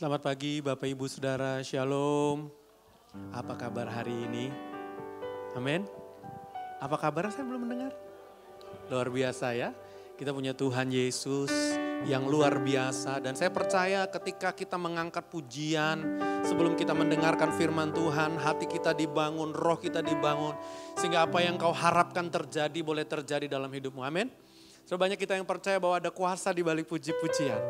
Selamat pagi Bapak Ibu Saudara, Shalom. Apa kabar hari ini? Amin. Apa kabar? Saya belum mendengar. Luar biasa ya. Kita punya Tuhan Yesus yang luar biasa. Dan saya percaya ketika kita mengangkat pujian, sebelum kita mendengarkan firman Tuhan, hati kita dibangun, roh kita dibangun. Sehingga apa yang kau harapkan terjadi, boleh terjadi dalam hidupmu. Amin. Banyak kita yang percaya bahwa ada kuasa di balik puji-pujian.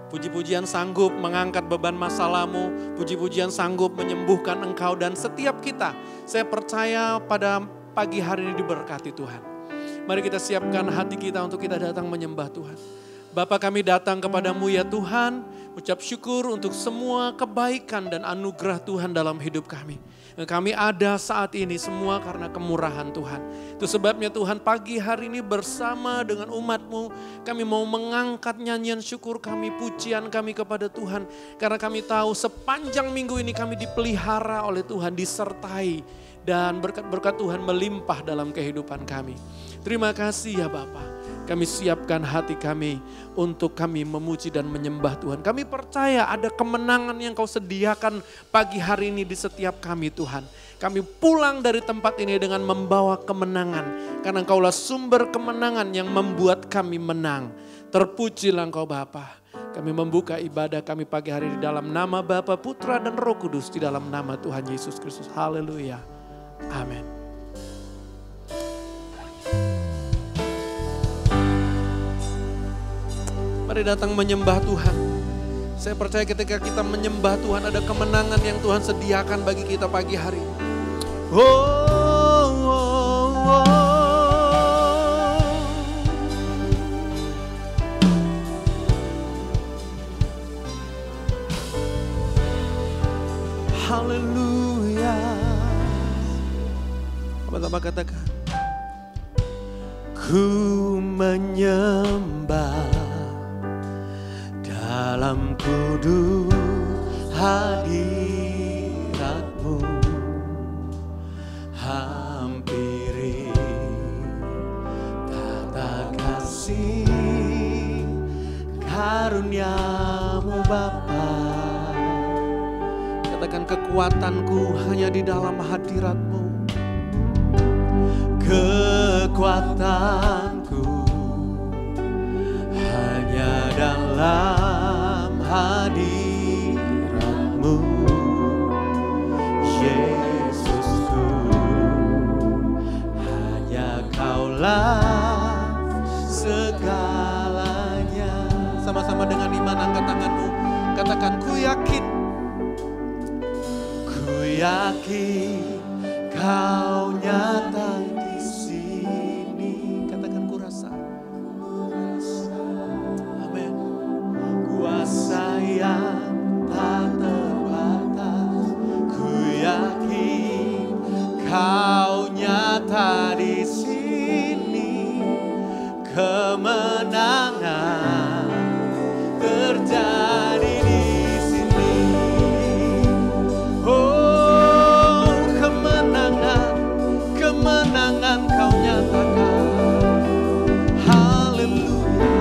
Puji-pujian sanggup mengangkat beban masalahmu. Puji-pujian sanggup menyembuhkan engkau dan setiap kita. Saya percaya pada pagi hari ini diberkati Tuhan. Mari kita siapkan hati kita untuk kita datang menyembah Tuhan. Bapa, kami datang kepadamu ya Tuhan. Ucap syukur untuk semua kebaikan dan anugerah Tuhan dalam hidup kami. Kami ada saat ini semua karena kemurahan Tuhan. Itu sebabnya Tuhan pagi hari ini bersama dengan umat-Mu. Kami mau mengangkat nyanyian syukur kami, pujian kami kepada Tuhan. Karena kami tahu sepanjang minggu ini kami dipelihara oleh Tuhan, disertai. Dan berkat-berkat Tuhan melimpah dalam kehidupan kami. Terima kasih ya Bapa. Kami siapkan hati kami untuk kami memuji dan menyembah Tuhan. Kami percaya ada kemenangan yang Kau sediakan pagi hari ini di setiap kami Tuhan. Kami pulang dari tempat ini dengan membawa kemenangan. Karena Engkaulah sumber kemenangan yang membuat kami menang. Terpujilah Engkau Bapa. Kami membuka ibadah kami pagi hari ini dalam nama Bapa, Putra dan Roh Kudus. Di dalam nama Tuhan Yesus Kristus. Haleluya. Amin. Mari datang menyembah Tuhan. Saya percaya ketika kita menyembah Tuhan ada kemenangan yang Tuhan sediakan bagi kita pagi hari. Haleluya. Sama-sama katakan. Ku menyembah dalam kudus hadirat-Mu, hampiri tata kasih karunia-Mu Bapa. Katakan kekuatanku hanya di dalam hadirat-Mu. Kekuatanku hanya dalam hadirat-Mu, Yesusku, hanya Kaulah segalanya. Sama-sama dengan iman angkat tanganmu, katakan ku yakin Kau nyata di sini. Katakan ku rasa. Amin. Kuasa yang tak terbatas, ku yakin Kau nyata di sini. Kemenangan terjadi di sini. Oh, kemenangan Kau nyatakan. Haleluya.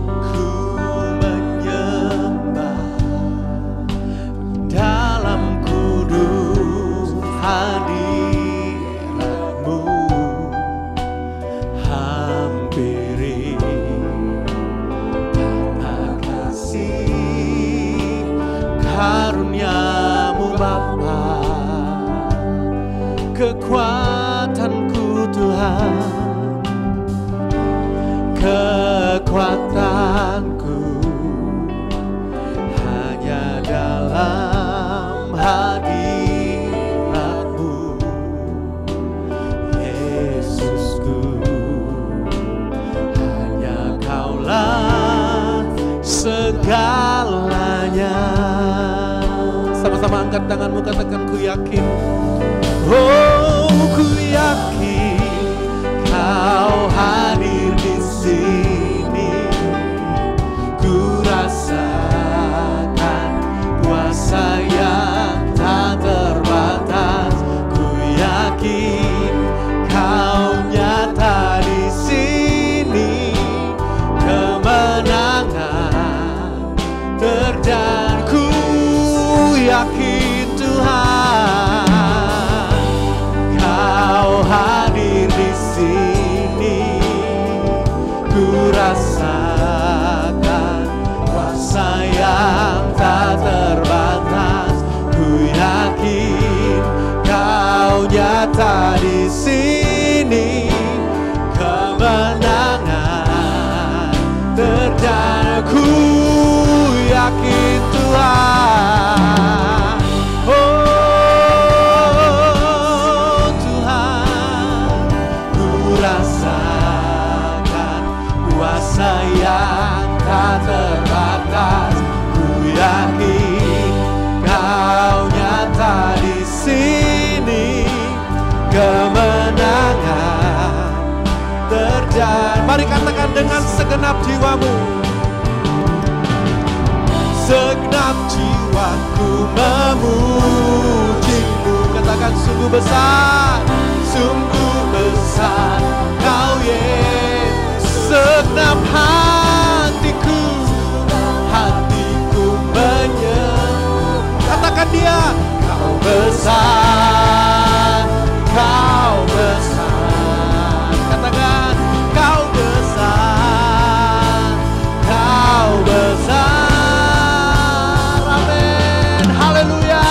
Ku menyembah dalam kudus hadirat-Mu, hampiri tata kasih karunia-Mu Bapa. Kekuatanku Tuhan, kekuatanku hanya dalam hadirat-Mu, Yesusku, hanya Kaulah segalanya. Sama-sama angkat tanganmu, katakan ku yakin. Oh, ku yakin Kau hadir di sini. Ku rasakan kuasa yang tak terbatas. Ku yakin Kau nyata di sini. Kemenangan tak terbatas. Ku yakin Kau nyata di sini. Kemenangan terjadi. Mari katakan dengan segenap jiwamu. Segenap jiwaku memuji-Mu. Katakan sungguh besar, sungguh besar Kau Yesus. Segenap hatiku, hatiku menyembah. Katakan dia, Kau besar, Kau besar. Katakan, Kau besar, Kau besar. Amin, haleluya.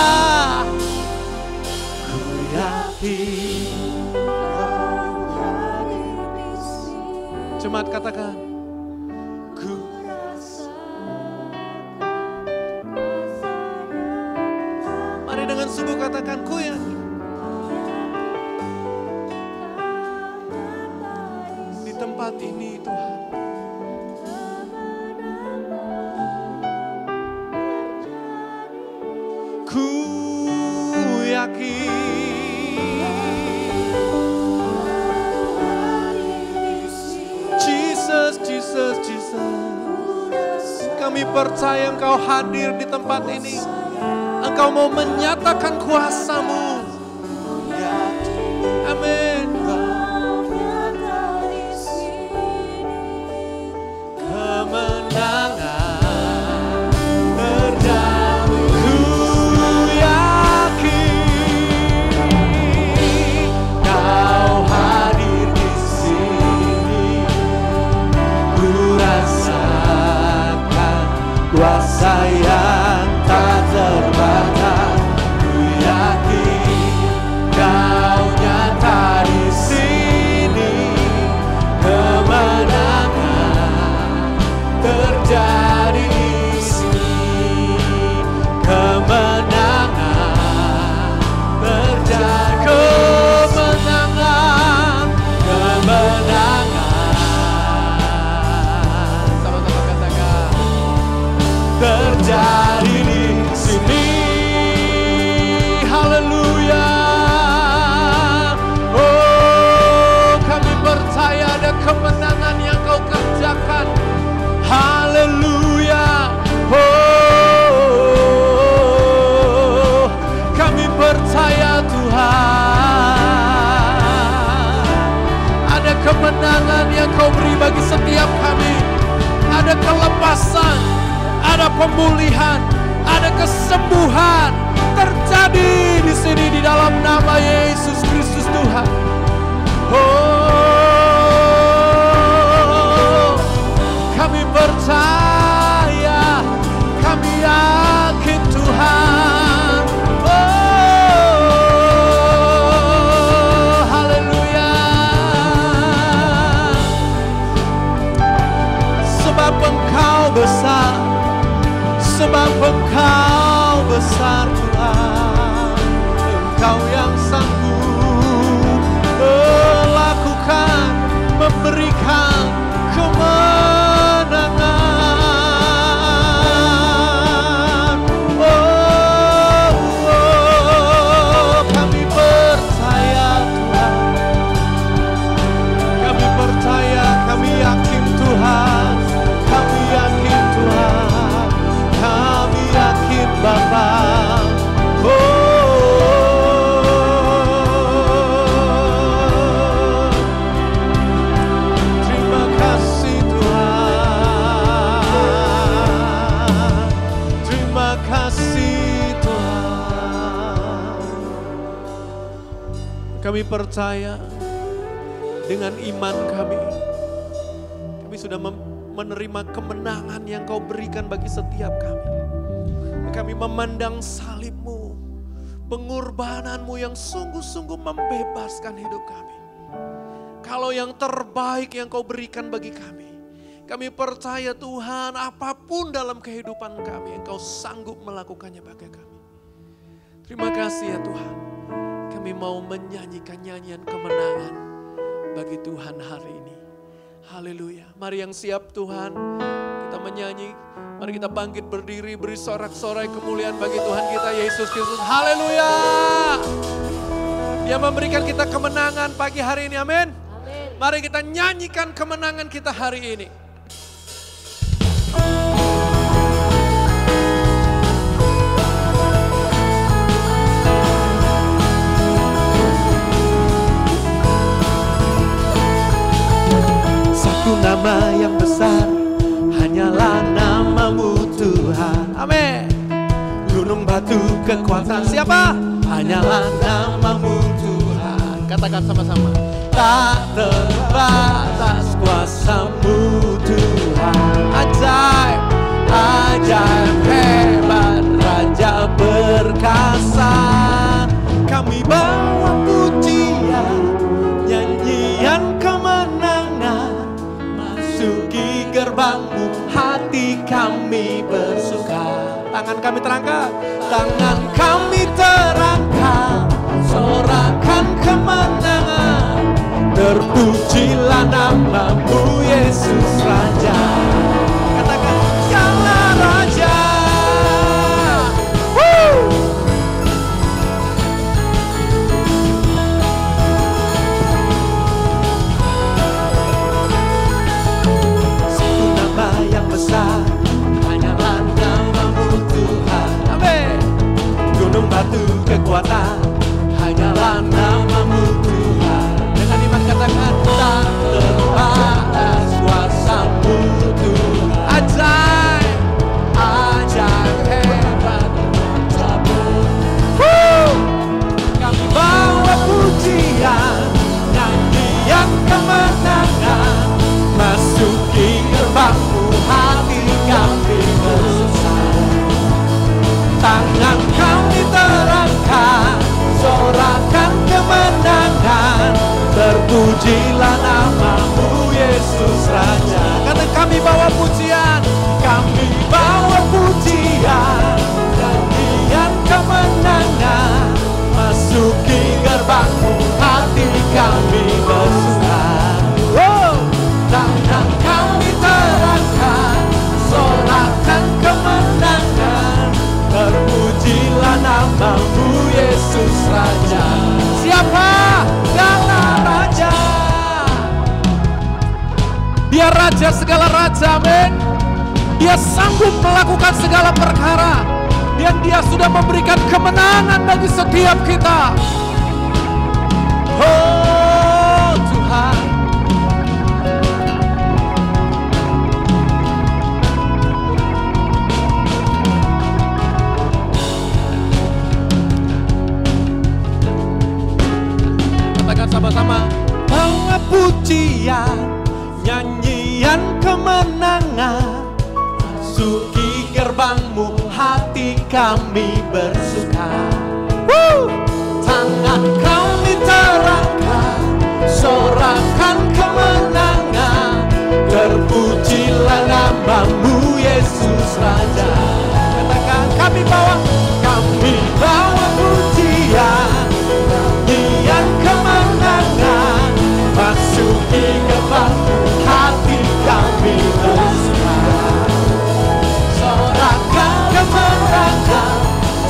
Ku yakin Kau hadir di sini. Jemaat katakan, ku mari dengan sungguh katakan, ku yakin di tempat ini Tuhan. Ku yakin Jesus, Jesus, Jesus. Kami percaya Engkau hadir di tempat ini. Engkau mau menyatakan kuasa-Mu. Amin. Kemenangan terjadi. Ku yakin Kau hadir di sini. Ku rasakan kuasa yang tak terbatas. Ku yakin Kau nyata di sini. Kemenangan terjadi di sini. Kemenangan terjadi. Kemenangan, kemenangan. Sama-sama katakan. Terjadi di sini. Haleluya. Oh, kami percaya ada kemenangan yang Kau kerjakan. Haleluya. Oh, kami percaya Tuhan. Ada kemenangan yang Kau beri bagi setiap kami. Ada kelepasan, ada pemulihan, ada kesembuhan terjadi di sini di dalam nama Yesus Kristus Tuhan. Oh, kami percaya, kami yakin Tuhan. Oh, haleluya. Sebab Engkau besar, sebab Engkau besar Tuhan. Engkau yang sanggup melakukan, memberikan kemenangan. Oh, oh, kami percaya Tuhan. Kami percaya, kami yakin Tuhan. Kami yakin Tuhan. Kami yakin Bapa. Terima kasih Tuhan. Terima kasih Tuhan. Kami percaya dengan iman kami. Kami sudah menerima kemenangan yang Kau berikan bagi setiap kami. Kami memandang salib-Mu, pengorbanan-Mu yang sungguh-sungguh membebaskan hidup kami. Kalau yang terbaik yang Kau berikan bagi kami, kami percaya Tuhan apapun dalam kehidupan kami, Engkau sanggup melakukannya bagi kami. Terima kasih ya Tuhan. Kami mau menyanyikan nyanyian kemenangan bagi Tuhan hari ini. Haleluya. Mari yang siap Tuhan, kita menyanyi. Mari kita bangkit berdiri, beri sorak-sorai kemuliaan bagi Tuhan kita Yesus Kristus. Haleluya. Dia memberikan kita kemenangan pagi hari ini, amin. Mari kita nyanyikan kemenangan kita hari ini. Satu nama yang besar, hanyalah namamu Tuhan. Amin. Gunung batu kekuatan siapa? Hanyalah namamu Tuhan. Katakan sama-sama. Tak terbatas kuasamu Tuhan. Ajaib, ajaib hebat, Raja berkasa. Kami bawa pujian, nyanyian kemenangan. Masuki gerbangmu, hati kami bersuka. Tangan kami terangkat, tangan kami terangkat, sorakan kemenangan. Terpujilah namamu Yesus Raja. Katakan, Segala Raja. Satu nama yang besar, hanyalah namamu Tuhan. Amin. Gunung batu kekuatan, hanyalah namamu Tuhan. Dengan iman katakan, tak terbatas kuasamu Tuhan. Ajaib, ajaib hebat, kami bawa pujian, nyanyian kemenangan. Masuki gerbangmu, hati kami bersusah. Tangan kami terangkat, sorakan kemenangan. Terpujilah namamu Yesus Raja. Karena kami bawa pujian, kami bawa pujian, nyanyian kemenangan. Masuki gerbangmu, hati kami bersuka. Tangan kami terangkat, sorakan kemenangan. Terpujilah namamu Yesus Raja. Siapa? Segala Raja. Dia Raja segala raja, amin. Dia sanggup melakukan segala perkara. Dan dia sudah memberikan kemenangan bagi setiap kita. Oh Tuhan. Katakan sama-sama. Bawa pujian, nyanyian kemenangan. Masuki gerbangmu, hati kami bersuka. Tangan kami terangkat, sorakan kemenangan. Terpujilah namamu Yesus Raja. Katakan, kami bawa pujian, nyanyian kemenangan. Masuki gerbangmu, hati kami bersuka. Sorakan kemenangan,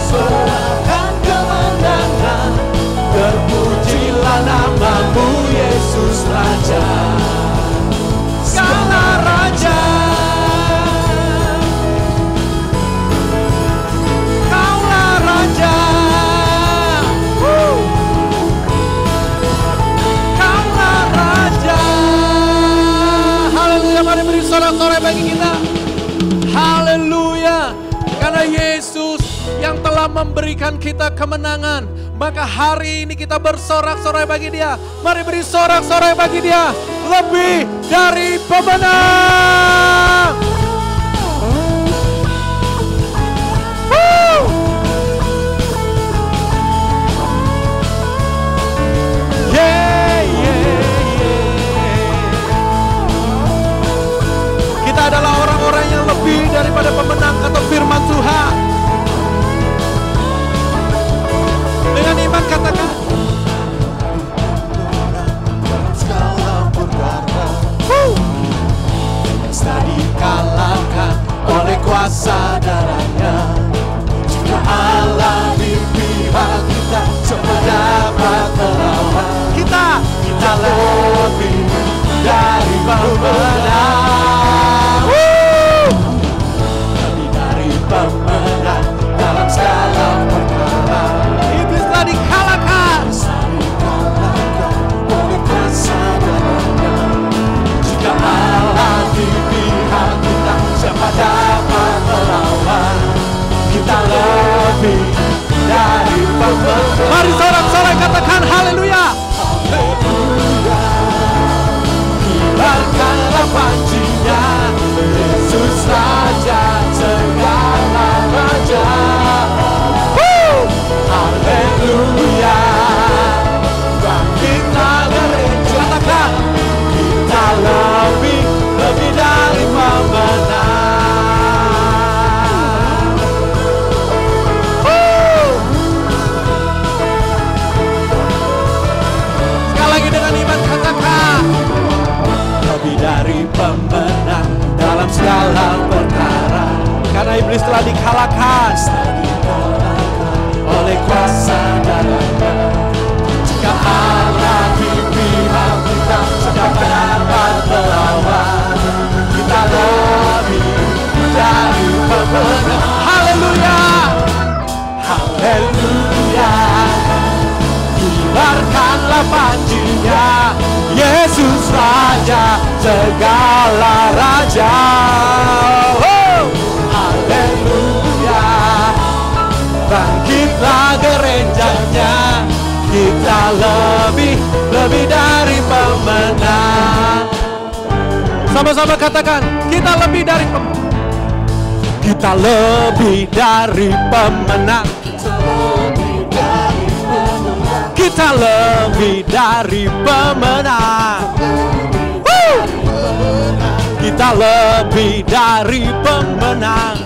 sorakan kemenangan. Terpujilah namamu Yesus Raja. Segala Raja, Kaulah Raja. Kaulah Raja. Haleluya, mari beri sorak-sorai bagi kita. Haleluya. Karena Yesus yang telah memberikan kita kemenangan, maka hari ini kita bersorak-sorai bagi Dia. Mari beri sorak-sorai bagi Dia. Lebih dari pemenang. Kita adalah orang-orang yang lebih daripada pemenang, kata firman Tuhan. Dengan iman katakan, segala perkara yang tadi kuasa darahnya. Jika Allah di pihak kita, siapa dapat melawan? Kita lebih dari pemenang. Lebih dari pemenang dalam segala perkara. Iblis telah dikalahkan oleh kuasa darahnya. Jika Allah di pihak kita, siapa dapat melawan? Kita lebih dari pemenang. Mari sorak-sorai katakan haleluya. Haleluya. Kibarkanlah pancinya, Yesus Raja segala raja. Haleluya. Bangkitlah gereja. Katakan kita lebih dari pemenang. Sekali lagi dengan iman katakan lebih dari pemenang dalam segala perkara. Karena iblis telah dikalahkan oleh kuasa darahnya. Jika Allah di pihak kita, siapa dapat melawan? Kita lebih dari pemenang. Haleluya. Haleluya. Kibarkanlah pancinya, Yesus Raja segala raja. Haleluya. Bangkitlah gerenjanya, kita lebih dari pemenang. Sama-sama katakan, kita lebih dari pemenang. Kita lebih dari pemenang. Kita lebih dari pemenang. Kita lebih dari pemenang.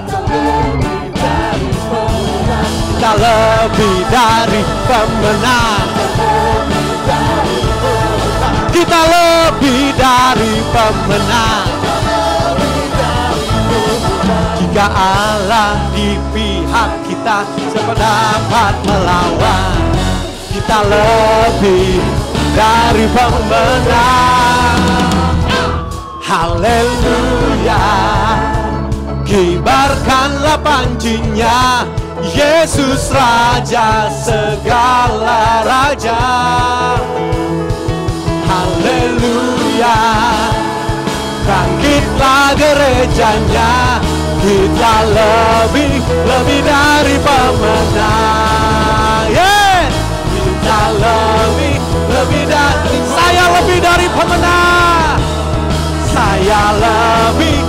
Kita lebih dari pemenang. Kita lebih dari pemenang. Jika Allah di pihak kita, siapa dapat melawan? Kita lebih dari pemenang. Haleluya. Kibarkanlah pancinya, Yesus Raja segala raja. Haleluya. Bangkitlah gerejanya, kita lebih dari pemenang. Yeah. Kita lebih dari, saya lebih dari pemenang. Saya lebih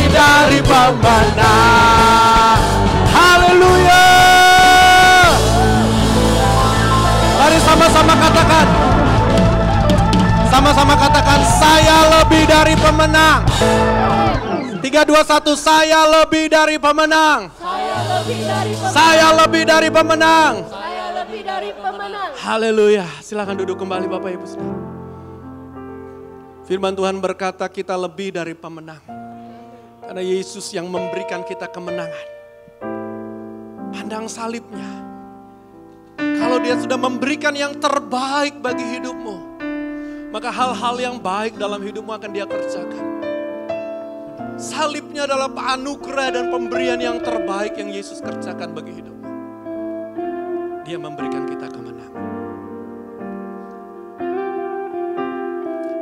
dari pemenang. Haleluya. Mari sama-sama katakan. Sama-sama katakan, saya lebih dari pemenang. 3, 2, 1, saya lebih dari pemenang. Saya lebih dari pemenang. Saya lebih dari pemenang. Haleluya. Silakan duduk kembali Bapak Ibu Saudara. Firman Tuhan berkata kita lebih dari pemenang. Karena Yesus yang memberikan kita kemenangan. Pandang salibnya. Kalau dia sudah memberikan yang terbaik bagi hidupmu, maka hal-hal yang baik dalam hidupmu akan dia kerjakan. Salibnya adalah anugerah dan pemberian yang terbaik yang Yesus kerjakan bagi hidupmu. Dia memberikan kita kemenangan.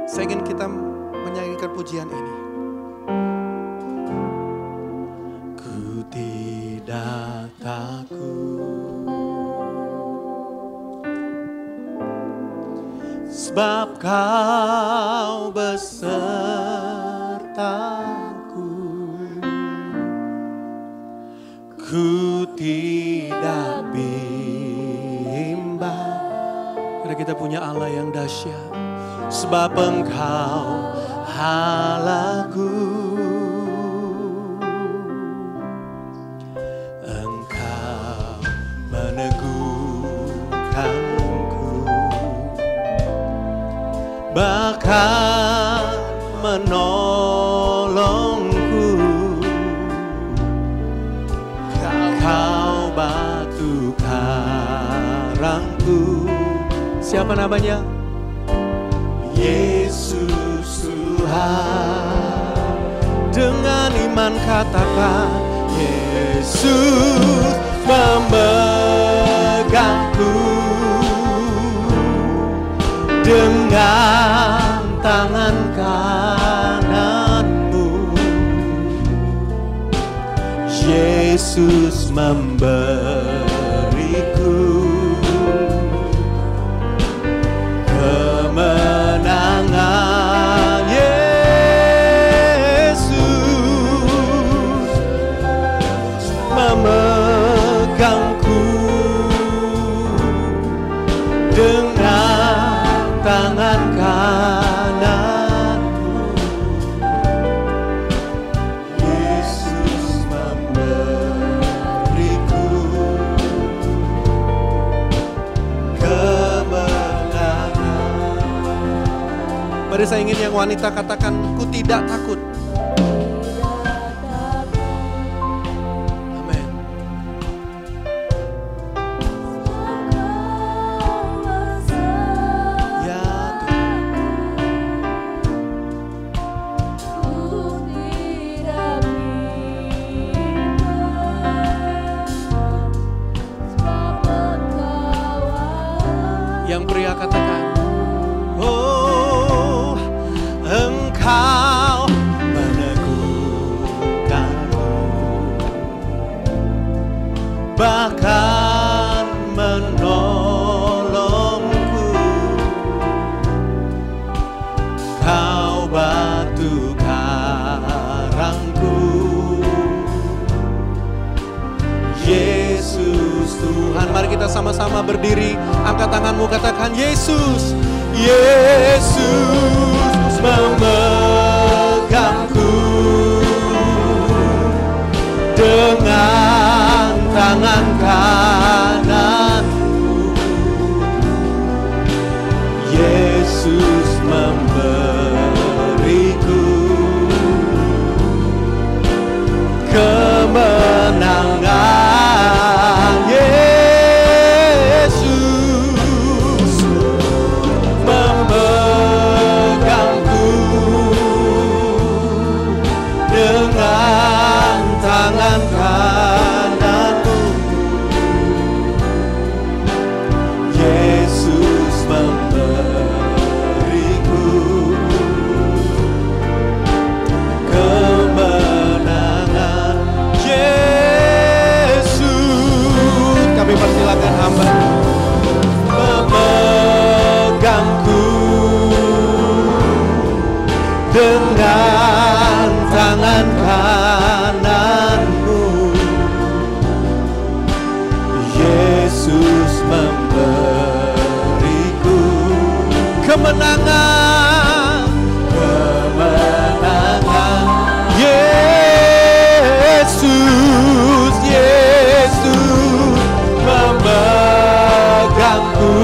Saya ingin kita menyanyikan pujian ini. Ku tidak takut, sebab Kau besertaku. Ku tidak bimbang, karena kita punya Allah yang dahsyat. Sebab Engkau Allahku, Engkau meneguhkanku, bahkan menolongku. Siapa namanya? Yesus Tuhan. Dengan iman katakan, Yesus memegangku dengan tangan kananmu. Yesus memberiku kemenangan. Yesus memegangku dengan tangan kananmu. Yesus memberiku kemenangan. Mari saya ingin yang wanita katakan, ku tidak takut. Amin. Ya Tuhan. Yang pria katakan, oh Engkau meneguhkanku, bahkan menolongku. Kau batu karangku, Yesus Tuhan. Mari kita sama-sama berdiri, angkat tanganmu, katakan Yesus. Yesus memegangku dengan tangan kananmu. Yesus memberiku kemenangan. Yesus memegangku dengan tangan kananmu. Yesus memberiku kemenangan. Yesus, kami persilakan hamba memegangku dengan tangan kananmu. Yesus memberiku kemenangan, kemenangan. Yesus, Yesus memegangku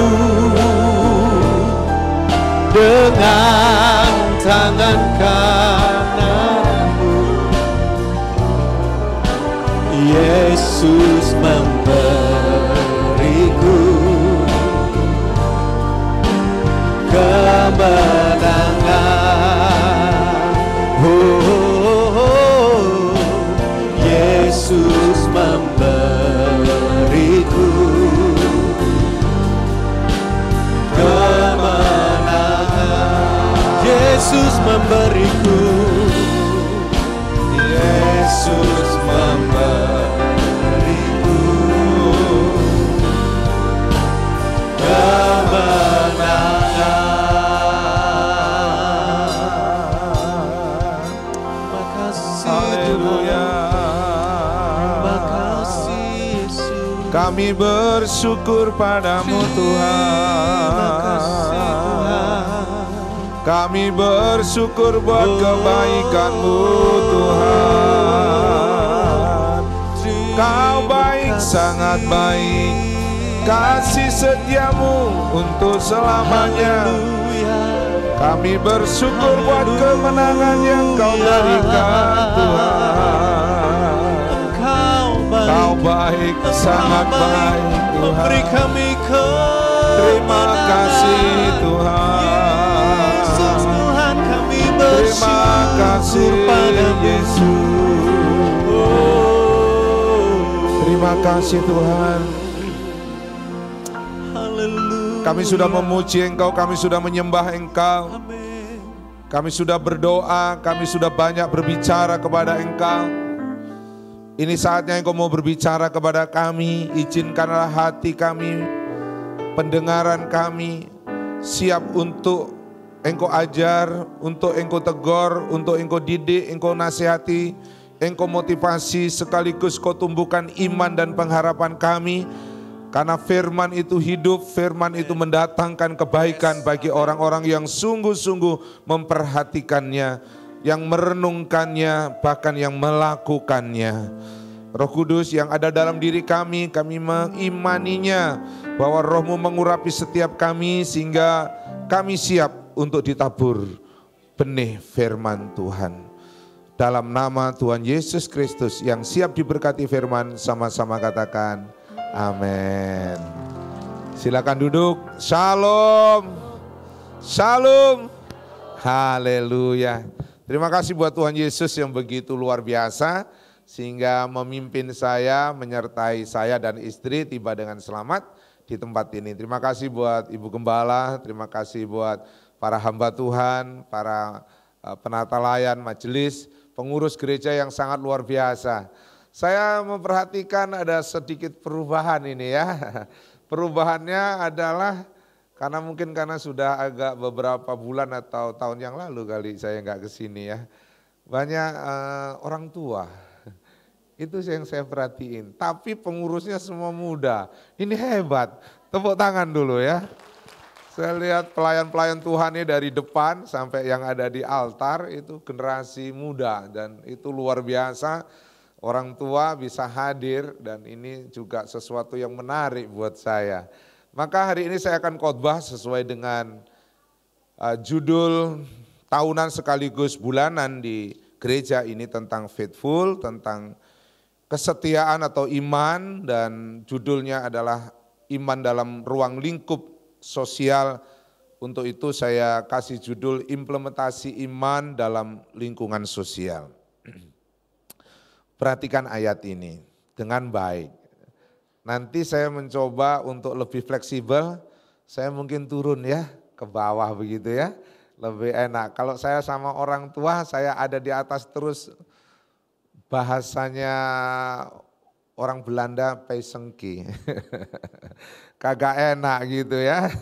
dengan tangan kananmu. Yesus memberiku kemenangan. Oh, Yesus memberiku kemenangan. Yesus memberiku, Yesus memberiku kemenangan. Makasih Tuhan, makasih Yesus. Kami bersyukur padamu Tuhan. Makasih Tuhan. Kami bersyukur buat kebaikan-Mu Tuhan. Kau baik, sangat baik. Kasih setia-Mu untuk selamanya. Kami bersyukur buat kemenangan yang Kau berikan Tuhan. Kau baik, sangat baik Tuhan. Beri kami Terima kasih Tuhan. Yesus Tuhan kami Terima kasih bersyukur padamu. Yesus. Terima kasih Tuhan. Haleluya. Kami sudah memuji Engkau, kami sudah menyembah Engkau. Amin. Kami sudah berdoa, kami sudah banyak berbicara kepada Engkau. Ini saatnya Engkau mau berbicara kepada kami. Izinkanlah hati kami, pendengaran kami siap untuk Engkau ajar, untuk Engkau tegur, untuk Engkau didik, Engkau nasihati, Engkau motivasi, sekaligus Kau tumbuhkan iman dan pengharapan kami. Karena firman itu hidup, firman itu mendatangkan kebaikan bagi orang-orang yang sungguh-sungguh memperhatikannya, yang merenungkannya, bahkan yang melakukannya. Roh Kudus yang ada dalam diri kami mengimaninya bahwa Roh-Mu mengurapi setiap kami sehingga kami siap untuk ditabur benih firman Tuhan. Dalam nama Tuhan Yesus Kristus yang siap diberkati firman, sama-sama katakan amin. Silakan duduk. Shalom. Shalom. Haleluya. Terima kasih buat Tuhan Yesus yang begitu luar biasa sehingga memimpin saya, menyertai saya dan istri tiba dengan selamat di tempat ini. Terima kasih buat Ibu Gembala, terima kasih buat para hamba Tuhan, para penata layan majelis, pengurus gereja yang sangat luar biasa. Saya memperhatikan ada sedikit perubahan ini ya. Perubahannya adalah karena sudah agak beberapa bulan atau tahun yang lalu kali saya nggak kesini ya. Banyak orang tua. Itu yang saya perhatiin. Tapi pengurusnya semua muda. Ini hebat. Tepuk tangan dulu ya. Saya lihat pelayan-pelayan Tuhan ini dari depan sampai yang ada di altar itu generasi muda dan itu luar biasa. Orang tua bisa hadir dan ini juga sesuatu yang menarik buat saya. Maka hari ini saya akan khotbah sesuai dengan judul tahunan sekaligus bulanan di gereja ini tentang faithful, tentang kesetiaan atau iman, dan judulnya adalah iman dalam ruang lingkup sosial. Untuk itu saya kasih judul implementasi iman dalam lingkungan sosial. Perhatikan ayat ini dengan baik. Nanti saya mencoba untuk lebih fleksibel, saya mungkin turun ya ke bawah begitu ya. Lebih enak. Kalau saya sama orang tua, saya ada di atas terus, bahasanya orang Belanda peisengki. Kagak enak gitu ya.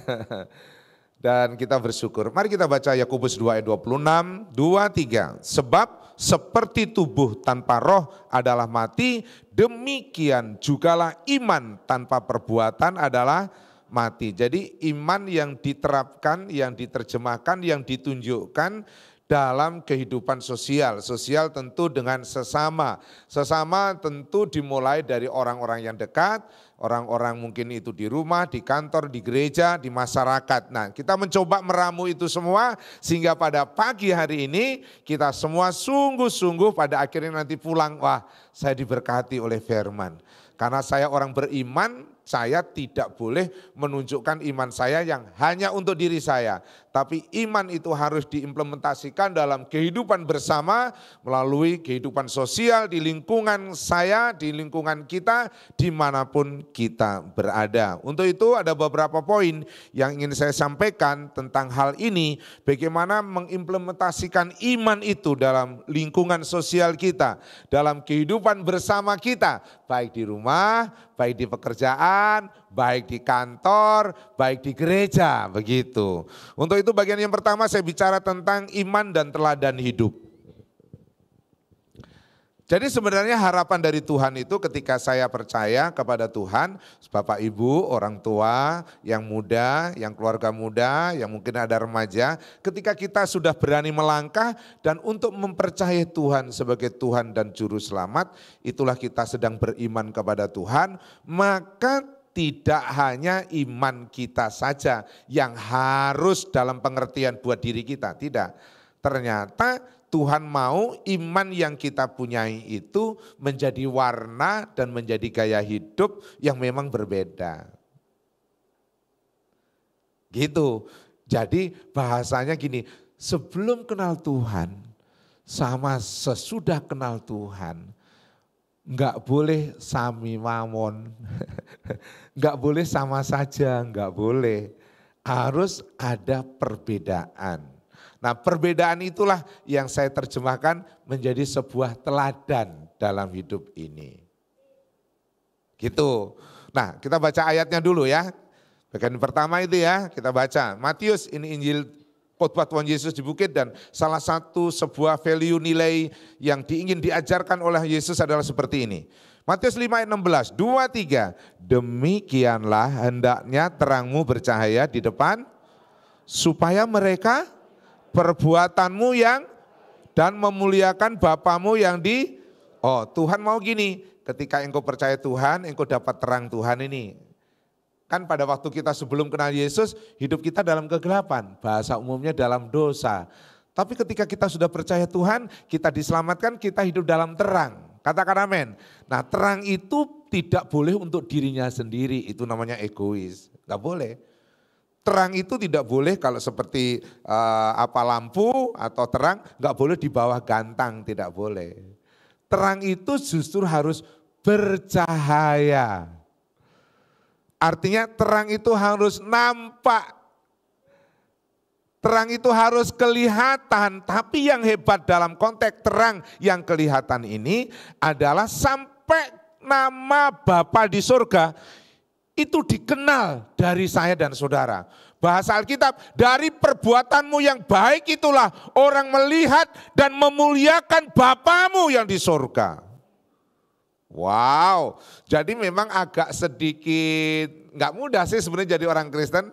Dan kita bersyukur. Mari kita baca Yakobus 2 ayat 26, 2, 3. Sebab seperti tubuh tanpa roh adalah mati, demikian jugalah iman tanpa perbuatan adalah mati. Jadi iman yang diterapkan, yang diterjemahkan, yang ditunjukkan dalam kehidupan sosial. Sosial tentu dengan sesama. Sesama tentu dimulai dari orang-orang yang dekat, orang-orang mungkin itu di rumah, di kantor, di gereja, di masyarakat. Nah, kita mencoba meramu itu semua sehingga pada pagi hari ini kita semua sungguh-sungguh pada akhirnya nanti pulang, wah saya diberkati oleh firman. Karena saya orang beriman, saya tidak boleh menunjukkan iman saya yang hanya untuk diri saya. Tapi iman itu harus diimplementasikan dalam kehidupan bersama melalui kehidupan sosial di lingkungan saya, di lingkungan kita, dimanapun kita berada. Untuk itu ada beberapa poin yang ingin saya sampaikan tentang hal ini. Bagaimana mengimplementasikan iman itu dalam lingkungan sosial kita, dalam kehidupan bersama kita, baik di rumah, baik di pekerjaan, baik di kantor, baik di gereja, begitu. Untuk itu bagian yang pertama saya bicara tentang iman dan teladan hidup. Jadi sebenarnya harapan dari Tuhan itu ketika saya percaya kepada Tuhan, Bapak Ibu, orang tua, yang muda, yang keluarga muda, yang mungkin ada remaja, ketika kita sudah berani melangkah dan untuk mempercayai Tuhan sebagai Tuhan dan Juru Selamat, itulah kita sedang beriman kepada Tuhan, maka tidak hanya iman kita saja yang harus dalam pengertian buat diri kita, tidak. Ternyata Tuhan mau iman yang kita punyai itu menjadi warna dan menjadi gaya hidup yang memang berbeda. Gitu. Jadi bahasanya gini, sebelum kenal Tuhan sama sesudah kenal Tuhan, enggak boleh sami mamon, enggak boleh sama saja, enggak boleh. Harus ada perbedaan. Nah, perbedaan itulah yang saya terjemahkan menjadi sebuah teladan dalam hidup ini. Gitu. Nah, kita baca ayatnya dulu ya. Bagian pertama itu ya, kita baca. Matius, ini Injil khotbah Tuhan Yesus di bukit, dan salah satu sebuah value nilai yang ingin diajarkan oleh Yesus adalah seperti ini. Matius 5 ayat 16, 2, 3. Demikianlah hendaknya terangmu bercahaya di depan, supaya mereka perbuatanmu yang dan memuliakan Bapamu yang di. Oh, Tuhan mau gini, ketika engkau percaya Tuhan, engkau dapat terang Tuhan ini. Kan pada waktu kita sebelum kenal Yesus, hidup kita dalam kegelapan, bahasa umumnya dalam dosa. Tapi ketika kita sudah percaya Tuhan, kita diselamatkan, kita hidup dalam terang. Katakan amin. Nah, terang itu tidak boleh untuk dirinya sendiri, itu namanya egois. Gak boleh. Terang itu tidak boleh kalau seperti lampu atau terang, gak boleh di bawah gantang, tidak boleh. Terang itu justru harus bercahaya. Artinya terang itu harus nampak, terang itu harus kelihatan. Tapi yang hebat dalam konteks terang yang kelihatan ini adalah sampai nama Bapa di surga itu dikenal dari saya dan saudara. Bahasa Alkitab, dari perbuatanmu yang baik itulah orang melihat dan memuliakan Bapamu yang di surga. Wow, jadi memang agak sedikit nggak mudah sih sebenarnya jadi orang Kristen.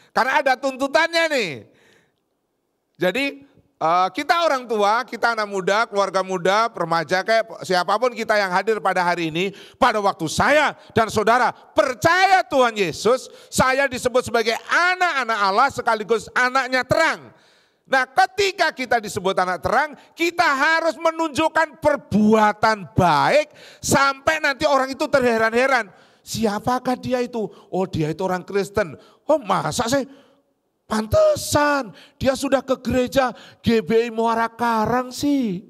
Karena ada tuntutannya nih. Jadi kita orang tua, kita anak muda, keluarga muda, remaja, kayak siapapun kita yang hadir pada hari ini. Pada waktu saya dan saudara percaya Tuhan Yesus, saya disebut sebagai anak-anak Allah sekaligus anaknya terang. Nah, ketika kita disebut anak terang, kita harus menunjukkan perbuatan baik sampai nanti orang itu terheran-heran. Siapakah dia itu? Oh, dia itu orang Kristen. Oh, masa sih? Pantesan dia sudah ke gereja GBI Muara Karang sih.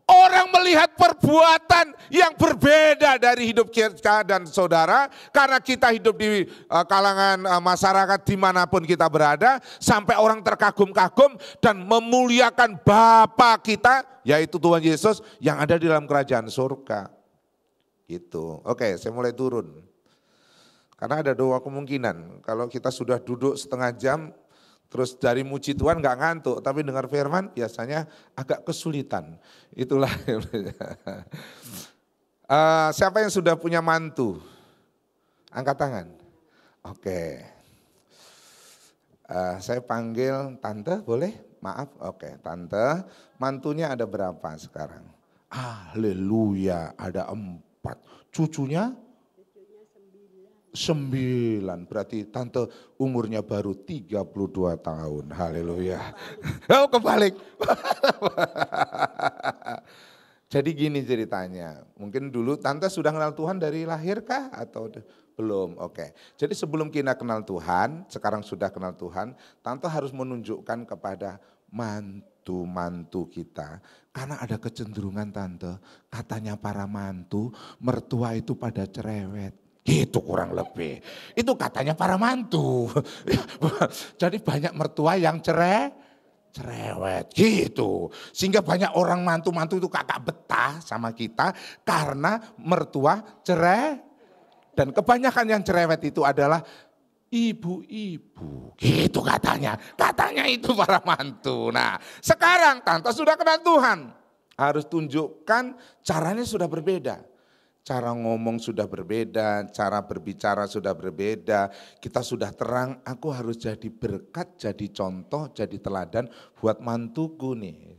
Orang melihat perbuatan yang berbeda dari hidup kita dan saudara. Karena kita hidup di kalangan masyarakat dimanapun kita berada. Sampai orang terkagum-kagum dan memuliakan Bapa kita, yaitu Tuhan Yesus yang ada di dalam kerajaan surga. Gitu. Oke, saya mulai turun. Karena ada dua kemungkinan. Kalau kita sudah duduk setengah jam, terus dari muji Tuhan gak ngantuk, tapi dengar firman biasanya agak kesulitan. Itulah. Siapa yang sudah punya mantu? Angkat tangan. Oke. Saya panggil tante, boleh? Maaf, oke. Tante, mantunya ada berapa sekarang? Haleluya, ada 4. Cucunya? 9, berarti tante umurnya baru 32 tahun, haleluya. Oh, kebalik. Jadi gini ceritanya, mungkin dulu tante sudah kenal Tuhan dari lahir kah atau belum? Oke. Jadi sebelum kita kenal Tuhan, sekarang sudah kenal Tuhan, tante harus menunjukkan kepada mantu-mantu kita. Karena ada kecenderungan tante, katanya para mantu, mertua itu pada cerewet. Gitu kurang lebih. Itu katanya para mantu. Jadi banyak mertua yang cerewet gitu. Sehingga banyak orang mantu-mantu itu kakak betah sama kita karena mertua dan kebanyakan yang cerewet itu adalah ibu-ibu. Gitu katanya. Katanya itu para mantu. Nah, sekarang tante sudah kenal Tuhan. Harus tunjukkan caranya sudah berbeda. Cara ngomong sudah berbeda, cara berbicara sudah berbeda. Kita sudah terang, aku harus jadi berkat, jadi contoh, jadi teladan buat mantuku nih.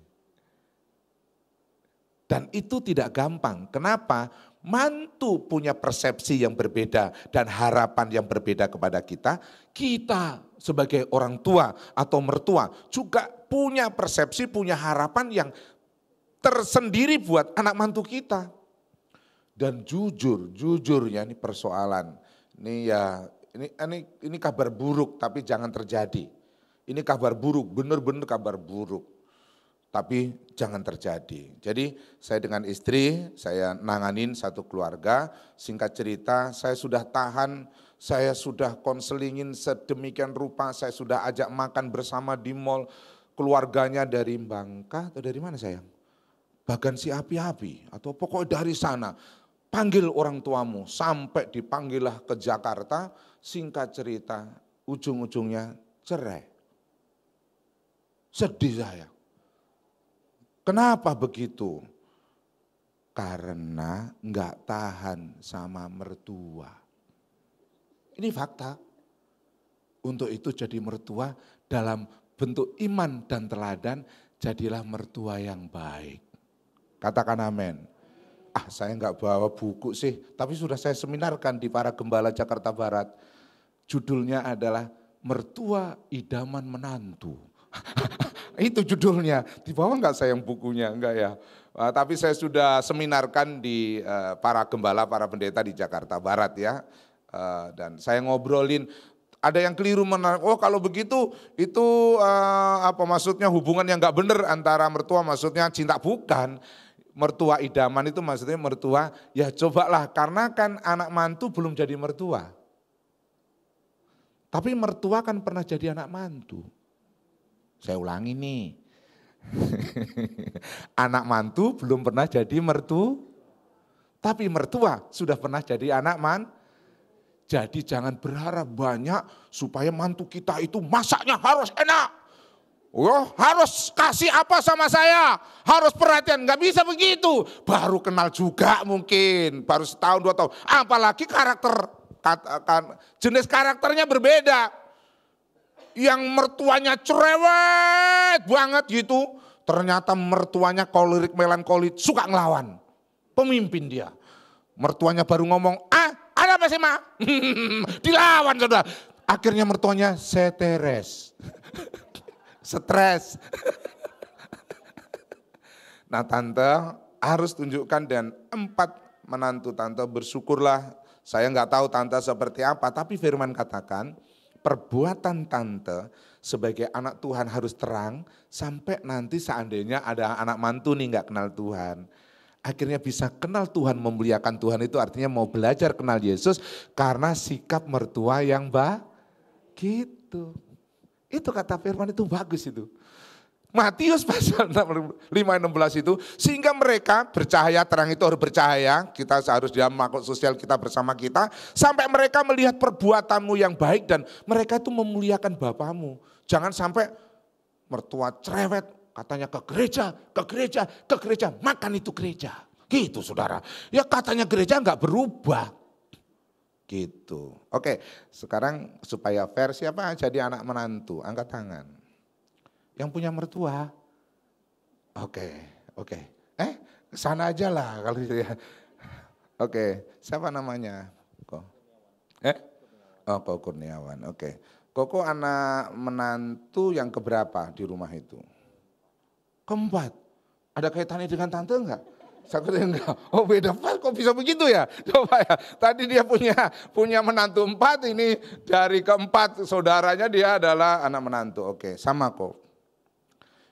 Dan itu tidak gampang. Kenapa? Mantu punya persepsi yang berbeda dan harapan yang berbeda kepada kita. Kita sebagai orang tua atau mertua juga punya persepsi, punya harapan yang tersendiri buat anak mantu kita. Dan jujurnya ini persoalan. Ini kabar buruk tapi jangan terjadi. Ini kabar buruk, benar-benar kabar buruk. Tapi jangan terjadi. Jadi saya dengan istri, saya nanganin satu keluarga. Singkat cerita, saya sudah tahan, saya sudah konselingin sedemikian rupa, saya sudah ajak makan bersama di mall. Keluarganya dari Bangka atau dari mana sayang? Bagan si api-api atau pokoknya dari sana. Panggil orang tuamu, sampai dipanggillah ke Jakarta. Singkat cerita, ujung-ujungnya cerai. Sedih saya. Kenapa begitu? Karena enggak tahan sama mertua. Ini fakta. Untuk itu jadi mertua dalam bentuk iman dan teladan, jadilah mertua yang baik. Katakan amin. Saya enggak bawa buku sih, tapi sudah saya seminarkan di para gembala Jakarta Barat. Judulnya adalah Mertua Idaman Menantu. Itu judulnya, di bawah enggak sayang bukunya, enggak ya. Tapi saya sudah seminarkan di para gembala, para pendeta di Jakarta Barat ya. Dan saya ngobrolin, ada yang keliru kalau begitu itu apa maksudnya hubungan yang enggak benar antara mertua, maksudnya cinta, bukan. Mertua idaman itu maksudnya mertua, ya cobalah karena kan anak mantu belum jadi mertua. Tapi mertua kan pernah jadi anak mantu. Saya ulangi nih, anak mantu belum pernah jadi tapi mertua sudah pernah jadi anak Jadi jangan berharap banyak supaya mantu kita itu masaknya harus enak. Harus kasih apa sama saya, harus perhatian, nggak bisa begitu. Baru kenal juga mungkin, baru setahun 2 tahun. Apalagi jenis karakternya berbeda. Yang mertuanya cerewet banget gitu, ternyata mertuanya kolerik melankolit, suka ngelawan. Pemimpin dia. Mertuanya baru ngomong, ada apa sih ma? Dilawan saudara. Akhirnya mertuanya stres. Nah tante harus tunjukkan dan 4 menantu tante bersyukurlah. Saya nggak tahu tante seperti apa, tapi firman katakan, perbuatan tante sebagai anak Tuhan harus terang sampai nanti seandainya ada anak mantu nih nggak kenal Tuhan. Akhirnya bisa kenal Tuhan, memuliakan Tuhan itu artinya mau belajar kenal Yesus karena sikap mertua yang gitu. Itu kata firman itu bagus itu. Matius pasal 5:16 itu, sehingga mereka bercahaya, terang itu harus bercahaya, kita harus dalam makhluk sosial kita bersama kita, sampai mereka melihat perbuatanmu yang baik dan mereka itu memuliakan Bapamu. Jangan sampai mertua cerewet, katanya ke gereja, makan itu gereja. Gitu saudara, ya katanya gereja enggak berubah. Gitu. Oke, sekarang supaya fair, siapa jadi anak menantu? Angkat tangan. Yang punya mertua. Oke. Sana aja lah kalau gitu ya. Oke, siapa namanya? Kok Kurniawan. Oke. Koko anak menantu yang keberapa di rumah itu? Keempat. Ada kaitannya dengan tante enggak? Sakitnya enggak. Oh beda, kok bisa begitu ya? Coba ya. Tadi dia punya menantu 4, ini dari keempat saudaranya dia adalah anak menantu. Oke, sama kok.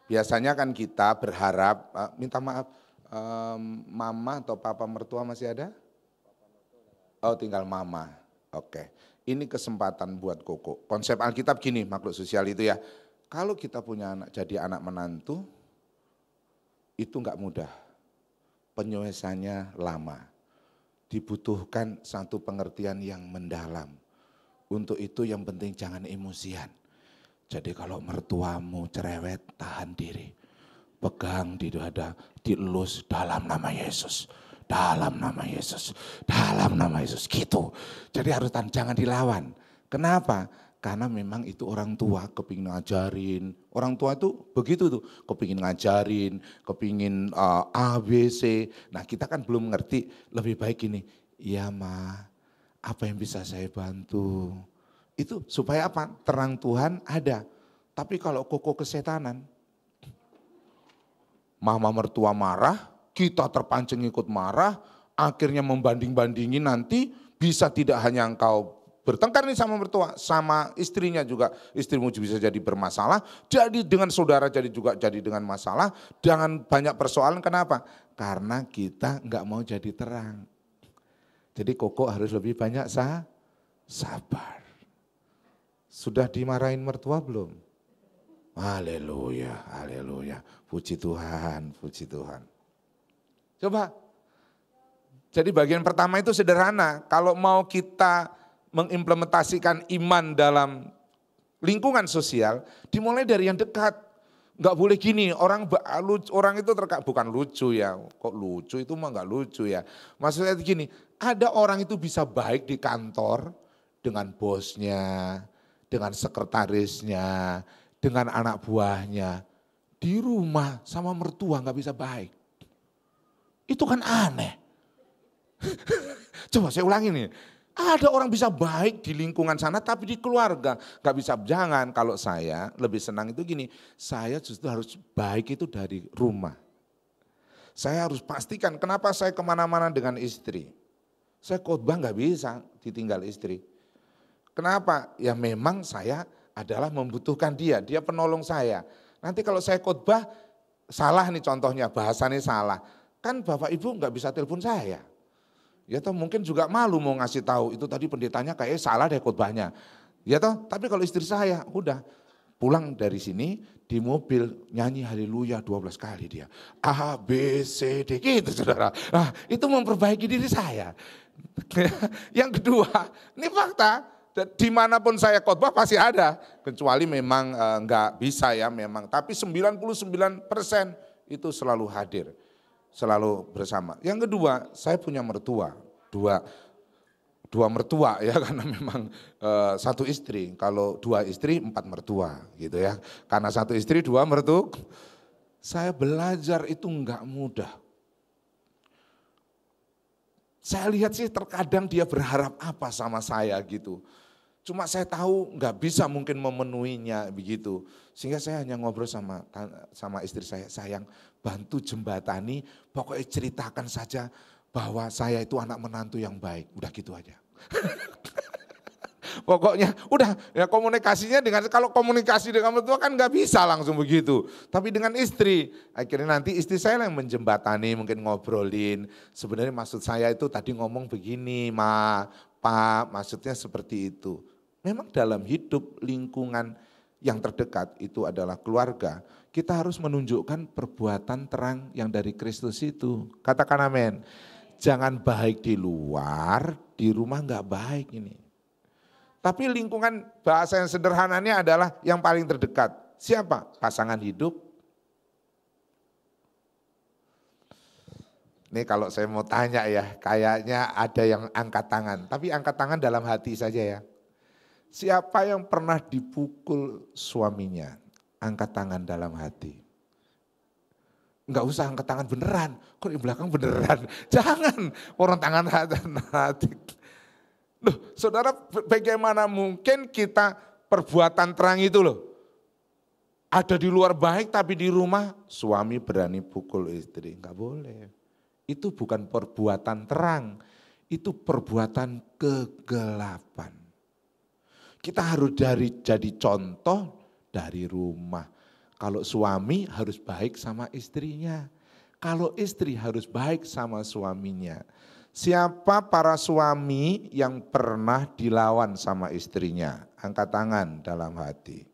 Biasanya kan kita berharap, minta maaf, mama atau papa mertua masih ada? Oh tinggal mama, oke. Ini kesempatan buat Koko. Konsep Alkitab gini, makhluk sosial itu ya. Kalau kita punya anak jadi anak menantu, itu enggak mudah. Penyelesaiannya lama. Dibutuhkan satu pengertian yang mendalam. Untuk itu yang penting jangan emosian. Jadi kalau mertuamu cerewet, tahan diri. Pegang di dada, dielus dalam nama Yesus. Dalam nama Yesus, dalam nama Yesus, gitu. Jadi harus tahan, jangan dilawan. Kenapa? Karena memang itu orang tua kepingin ngajarin. Orang tua itu begitu tuh, kepingin ngajarin, kepingin A, B, C. Nah kita kan belum ngerti, lebih baik ini. Ya ma, apa yang bisa saya bantu? Itu supaya apa? Terang Tuhan ada. Tapi kalau Koko kesetanan, mama mertua marah, kita terpancing ikut marah, akhirnya membanding-bandingin nanti Bisa tidak hanya engkau bertengkar nih sama mertua, sama istrinya juga, istrimu bisa jadi bermasalah, jadi dengan saudara jadi dengan masalah, jangan banyak persoalan. Kenapa? Karena kita nggak mau jadi terang. Jadi Koko harus lebih banyak sabar. Sudah dimarahin mertua belum? Haleluya, haleluya, puji Tuhan, puji Tuhan. Coba, jadi bagian pertama itu sederhana, kalau mau kita mengimplementasikan iman dalam lingkungan sosial, dimulai dari yang dekat. Enggak boleh gini, orang itu bukan lucu ya, kok lucu itu mah enggak lucu ya. Maksudnya gini, ada orang itu bisa baik di kantor dengan bosnya, dengan sekretarisnya, dengan anak buahnya. Di rumah sama mertua enggak bisa baik. Itu kan aneh. Coba saya ulangi nih. Ada orang bisa baik di lingkungan sana tapi di keluarga gak bisa. Jangan, kalau saya lebih senang itu gini, saya justru harus baik itu dari rumah. Saya harus pastikan kenapa saya kemana-mana dengan istri. Saya khotbah gak bisa ditinggal istri. Kenapa? Ya memang saya adalah membutuhkan dia penolong saya. Nanti kalau saya khotbah salah nih contohnya, bahasanya salah. Kan Bapak Ibu gak bisa telepon saya. Ya toh mungkin juga malu mau ngasih tahu itu tadi pendetanya kayak salah deh khotbahnya. Ya toh, tapi kalau istri saya udah pulang dari sini di mobil nyanyi haleluya 12 kali dia. A, B, C, D gitu saudara. Nah, itu memperbaiki diri saya. Yang kedua, ini fakta, dimanapun saya khotbah pasti ada. Kecuali memang enggak bisa ya memang, tapi 99% itu selalu hadir. Selalu bersama. Yang kedua, saya punya mertua, dua mertua ya, karena memang satu istri. Kalau 2 istri 4 mertua gitu ya. Karena 1 istri 2 mertua. Saya belajar itu enggak mudah. Saya lihat sih terkadang dia berharap apa sama saya gitu. Cuma saya tahu enggak bisa mungkin memenuhinya begitu. Sehingga saya hanya ngobrol sama istri saya, sayang bantu jembatani, pokoknya ceritakan saja bahwa saya itu anak menantu yang baik. Udah gitu aja. Pokoknya udah ya komunikasinya kalau komunikasi dengan mertua kan nggak bisa langsung begitu. Tapi dengan istri, akhirnya nanti istri saya yang menjembatani, mungkin ngobrolin. Sebenarnya maksud saya itu tadi ngomong begini, Pak, maksudnya seperti itu. Memang dalam hidup lingkungan yang terdekat itu adalah keluarga, kita harus menunjukkan perbuatan terang yang dari Kristus itu. Katakan amin. Jangan baik di luar, di rumah enggak baik ini. Tapi lingkungan bahasa yang sederhananya adalah yang paling terdekat. Siapa? Pasangan hidup. Ini kalau saya mau tanya ya, kayaknya ada yang angkat tangan. Tapi angkat tangan dalam hati saja ya. Siapa yang pernah dipukul suaminya? Angkat tangan dalam hati. Enggak usah angkat tangan beneran. Kok di belakang beneran? Jangan. Orang tangan hati. Loh, saudara, bagaimana mungkin kita perbuatan terang itu loh. Ada di luar baik tapi di rumah suami berani pukul istri. Enggak boleh. Itu bukan perbuatan terang. Itu perbuatan kegelapan. Kita harus jadi contoh dari rumah. Kalau suami harus baik sama istrinya. Kalau istri harus baik sama suaminya. Siapa para suami yang pernah dilawan sama istrinya? Angkat tangan dalam hati.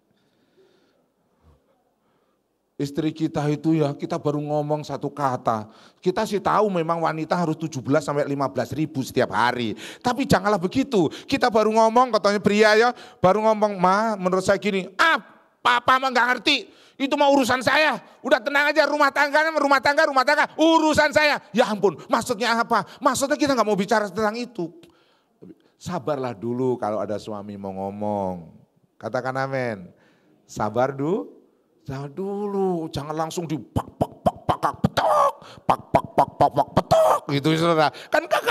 Istri kita itu ya, kita baru ngomong satu kata. Kita sih tahu memang wanita harus 17 sampai 15 ribu setiap hari. Tapi janganlah begitu. Kita baru ngomong, katanya pria ya, baru ngomong, Ma, menurut saya gini, papa mah gak ngerti. Itu mah urusan saya. Udah tenang aja, rumah tangga, urusan saya. Ya ampun, maksudnya apa? Maksudnya kita gak mau bicara tentang itu. Sabarlah dulu kalau ada suami mau ngomong. Katakan amin. Sabar dulu. Jangan dulu, jangan langsung petok gitu saudara. Kan gak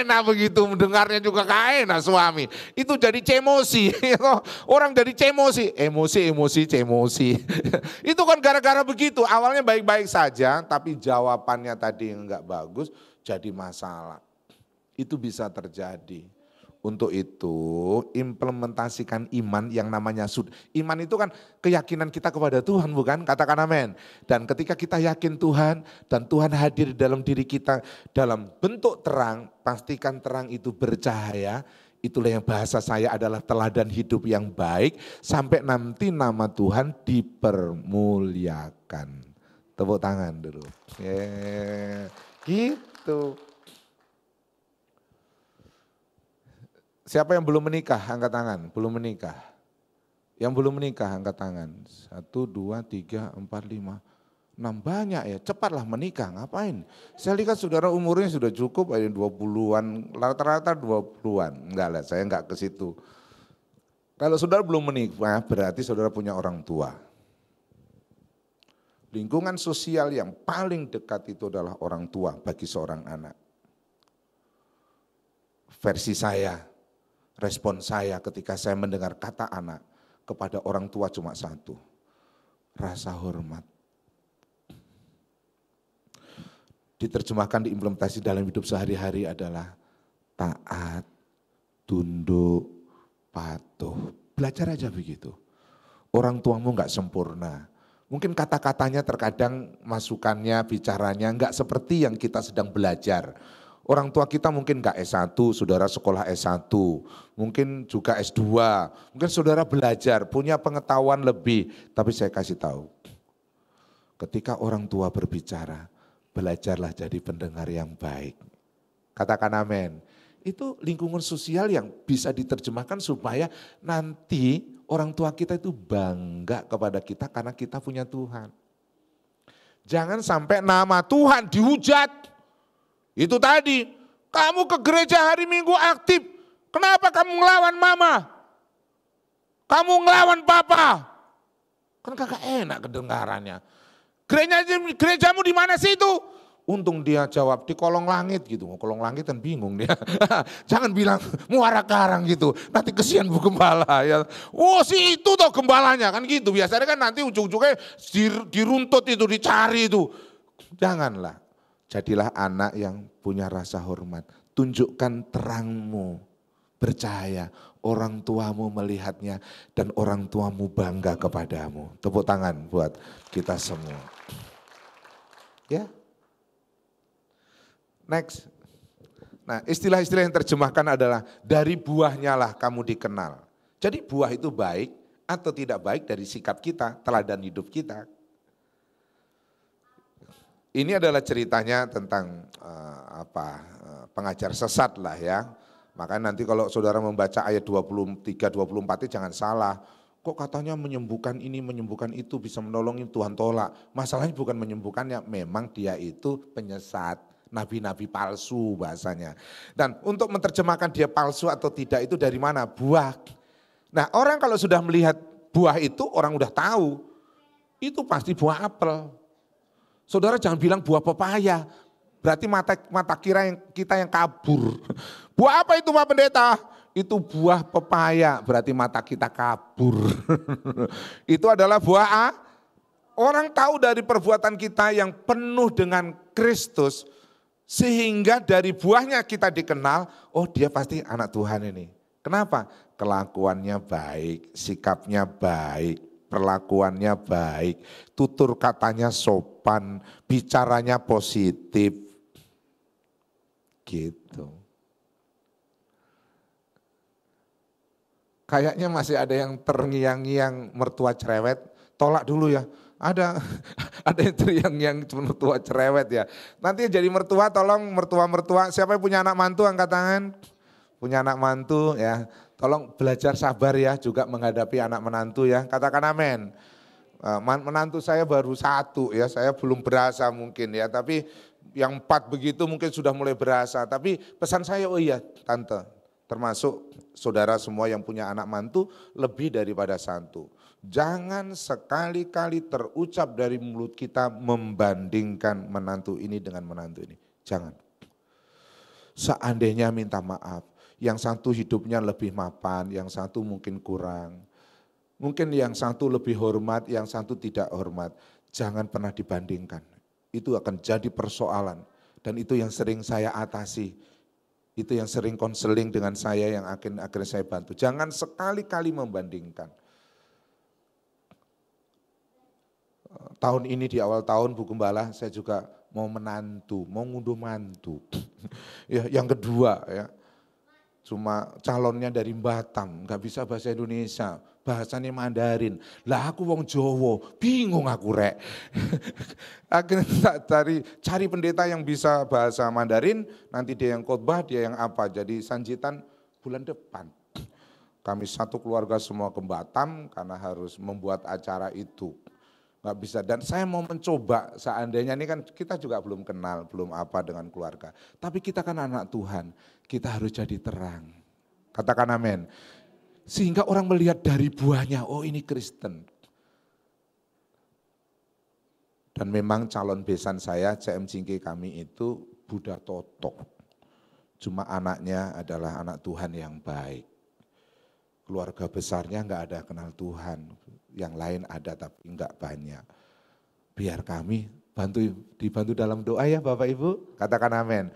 enak begitu, mendengarnya juga gak enak suami. Itu jadi cemosi, orang jadi cemosi, cemosi. Itu kan gara-gara begitu, awalnya baik-baik saja tapi jawabannya tadi yang gak bagus jadi masalah. Itu bisa terjadi. Untuk itu implementasikan iman yang namanya iman itu kan keyakinan kita kepada Tuhan, bukan? Katakan amin. Dan ketika kita yakin Tuhan dan Tuhan hadir dalam diri kita dalam bentuk terang, pastikan terang itu bercahaya. Itulah yang bahasa saya adalah teladan hidup yang baik sampai nanti nama Tuhan dipermuliakan. Tepuk tangan dulu. Gitu. Siapa yang belum menikah, angkat tangan. Belum menikah. Yang belum menikah, angkat tangan. 1, 2, 3, 4, 5, 6. Banyak ya, cepatlah menikah, ngapain? Saya lihat saudara umurnya sudah cukup, 20-an, rata-rata 20-an. Enggak lah, saya enggak ke situ. Kalau saudara belum menikah, berarti saudara punya orang tua. Lingkungan sosial yang paling dekat itu adalah orang tua bagi seorang anak. Versi saya. Respon saya ketika saya mendengar kata anak kepada orang tua cuma satu, rasa hormat. Diterjemahkan, diimplementasi dalam hidup sehari-hari adalah taat, tunduk, patuh. Belajar aja begitu. Orang tuamu enggak sempurna. Mungkin kata-katanya terkadang masukannya, bicaranya enggak seperti yang kita sedang belajar. Orang tua kita mungkin enggak S1, saudara sekolah S1, mungkin juga S2, mungkin saudara belajar, punya pengetahuan lebih. Tapi saya kasih tahu, ketika orang tua berbicara, belajarlah jadi pendengar yang baik. Katakan amin. Itu lingkungan sosial yang bisa diterjemahkan supaya nanti orang tua kita itu bangga kepada kita karena kita punya Tuhan. Jangan sampai nama Tuhan dihujat. Itu tadi, kamu ke gereja hari Minggu aktif, kenapa kamu ngelawan mama? Kamu ngelawan papa? Kan kagak enak kedengarannya. Gerejamu di mana sih itu? Untung dia jawab di kolong langit gitu. Kolong langit kan bingung dia. Jangan bilang muara karang gitu. Nanti kesian Bu Gembala ya. Oh si itu toh gembalanya kan gitu. Biasanya kan nanti ujung-ujungnya diruntut itu, dicari itu. Janganlah. Jadilah anak yang punya rasa hormat. Tunjukkan terangmu, bercahaya. Orang tuamu melihatnya dan orang tuamu bangga kepadamu. Tepuk tangan buat kita semua. Ya. Next. Nah, istilah-istilah yang terjemahkan adalah dari buahnya lah kamu dikenal. Jadi buah itu baik atau tidak baik dari sikap kita, teladan hidup kita. Ini adalah ceritanya tentang pengajar sesat lah ya. Makanya nanti kalau saudara membaca ayat 23-24 itu jangan salah. Kok katanya menyembuhkan ini, menyembuhkan itu, bisa menolong Tuhan tolak. Masalahnya bukan menyembuhkannya, memang dia itu penyesat. Nabi-nabi palsu bahasanya. Dan untuk menerjemahkan dia palsu atau tidak itu dari mana? Buah. Nah orang kalau sudah melihat buah itu orang udah tahu. Itu pasti buah apel. Saudara jangan bilang buah pepaya, berarti mata kita yang kabur. Buah apa itu Pak Pendeta? Itu buah pepaya, berarti mata kita kabur. Itu adalah buah A. Orang tahu dari perbuatan kita yang penuh dengan Kristus, sehingga dari buahnya kita dikenal, oh dia pasti anak Tuhan ini. Kenapa? Kelakuannya baik, sikapnya baik. Perlakuannya baik, tutur katanya sopan, bicaranya positif. Gitu. Kayaknya masih ada yang terngiang-ngiang mertua cerewet, tolak dulu ya. Ada yang terngiang-ngiang mertua cerewet ya. Nanti jadi mertua tolong mertua-mertua, siapa yang punya anak mantu angkat tangan. Punya anak mantu ya. Tolong belajar sabar ya juga menghadapi anak menantu ya. Katakan amin. Menantu saya baru 1 ya, saya belum berasa mungkin ya. Tapi yang 4 begitu mungkin sudah mulai berasa. Tapi pesan saya, oh iya tante, termasuk saudara semua yang punya anak mantu lebih daripada 1. Jangan sekali-kali terucap dari mulut kita membandingkan menantu ini dengan menantu ini. Jangan. Seandainya minta maaf. Yang satu hidupnya lebih mapan, yang satu mungkin kurang. Mungkin yang satu lebih hormat, yang satu tidak hormat. Jangan pernah dibandingkan. Itu akan jadi persoalan. Dan itu yang sering saya atasi. Itu yang sering konseling dengan saya, yang akhirnya saya bantu. Jangan sekali-kali membandingkan. Tahun ini di awal tahun Bu Gembala saya juga mau menantu, mau ngunduh mantu. Ya, yang kedua ya, cuma calonnya dari Batam, nggak bisa bahasa Indonesia, bahasanya Mandarin. Lah aku wong Jawa, bingung aku rek. Akhirnya cari pendeta yang bisa bahasa Mandarin, nanti dia yang khotbah, dia yang apa. Jadi sanjitan bulan depan. Kami satu keluarga semua ke Batam karena harus membuat acara itu. Nggak bisa, dan saya mau mencoba seandainya ini kan kita juga belum kenal, belum apa dengan keluarga. Tapi kita kan anak Tuhan, kita harus jadi terang. Katakan amin. Sehingga orang melihat dari buahnya, oh ini Kristen. Dan memang calon besan saya, CM Cingke kami itu Buddha Toto. Cuma anaknya adalah anak Tuhan yang baik. Keluarga besarnya enggak ada kenal Tuhan. Yang lain ada tapi enggak banyak. Biar kami dibantu dalam doa ya Bapak Ibu. Katakan amin.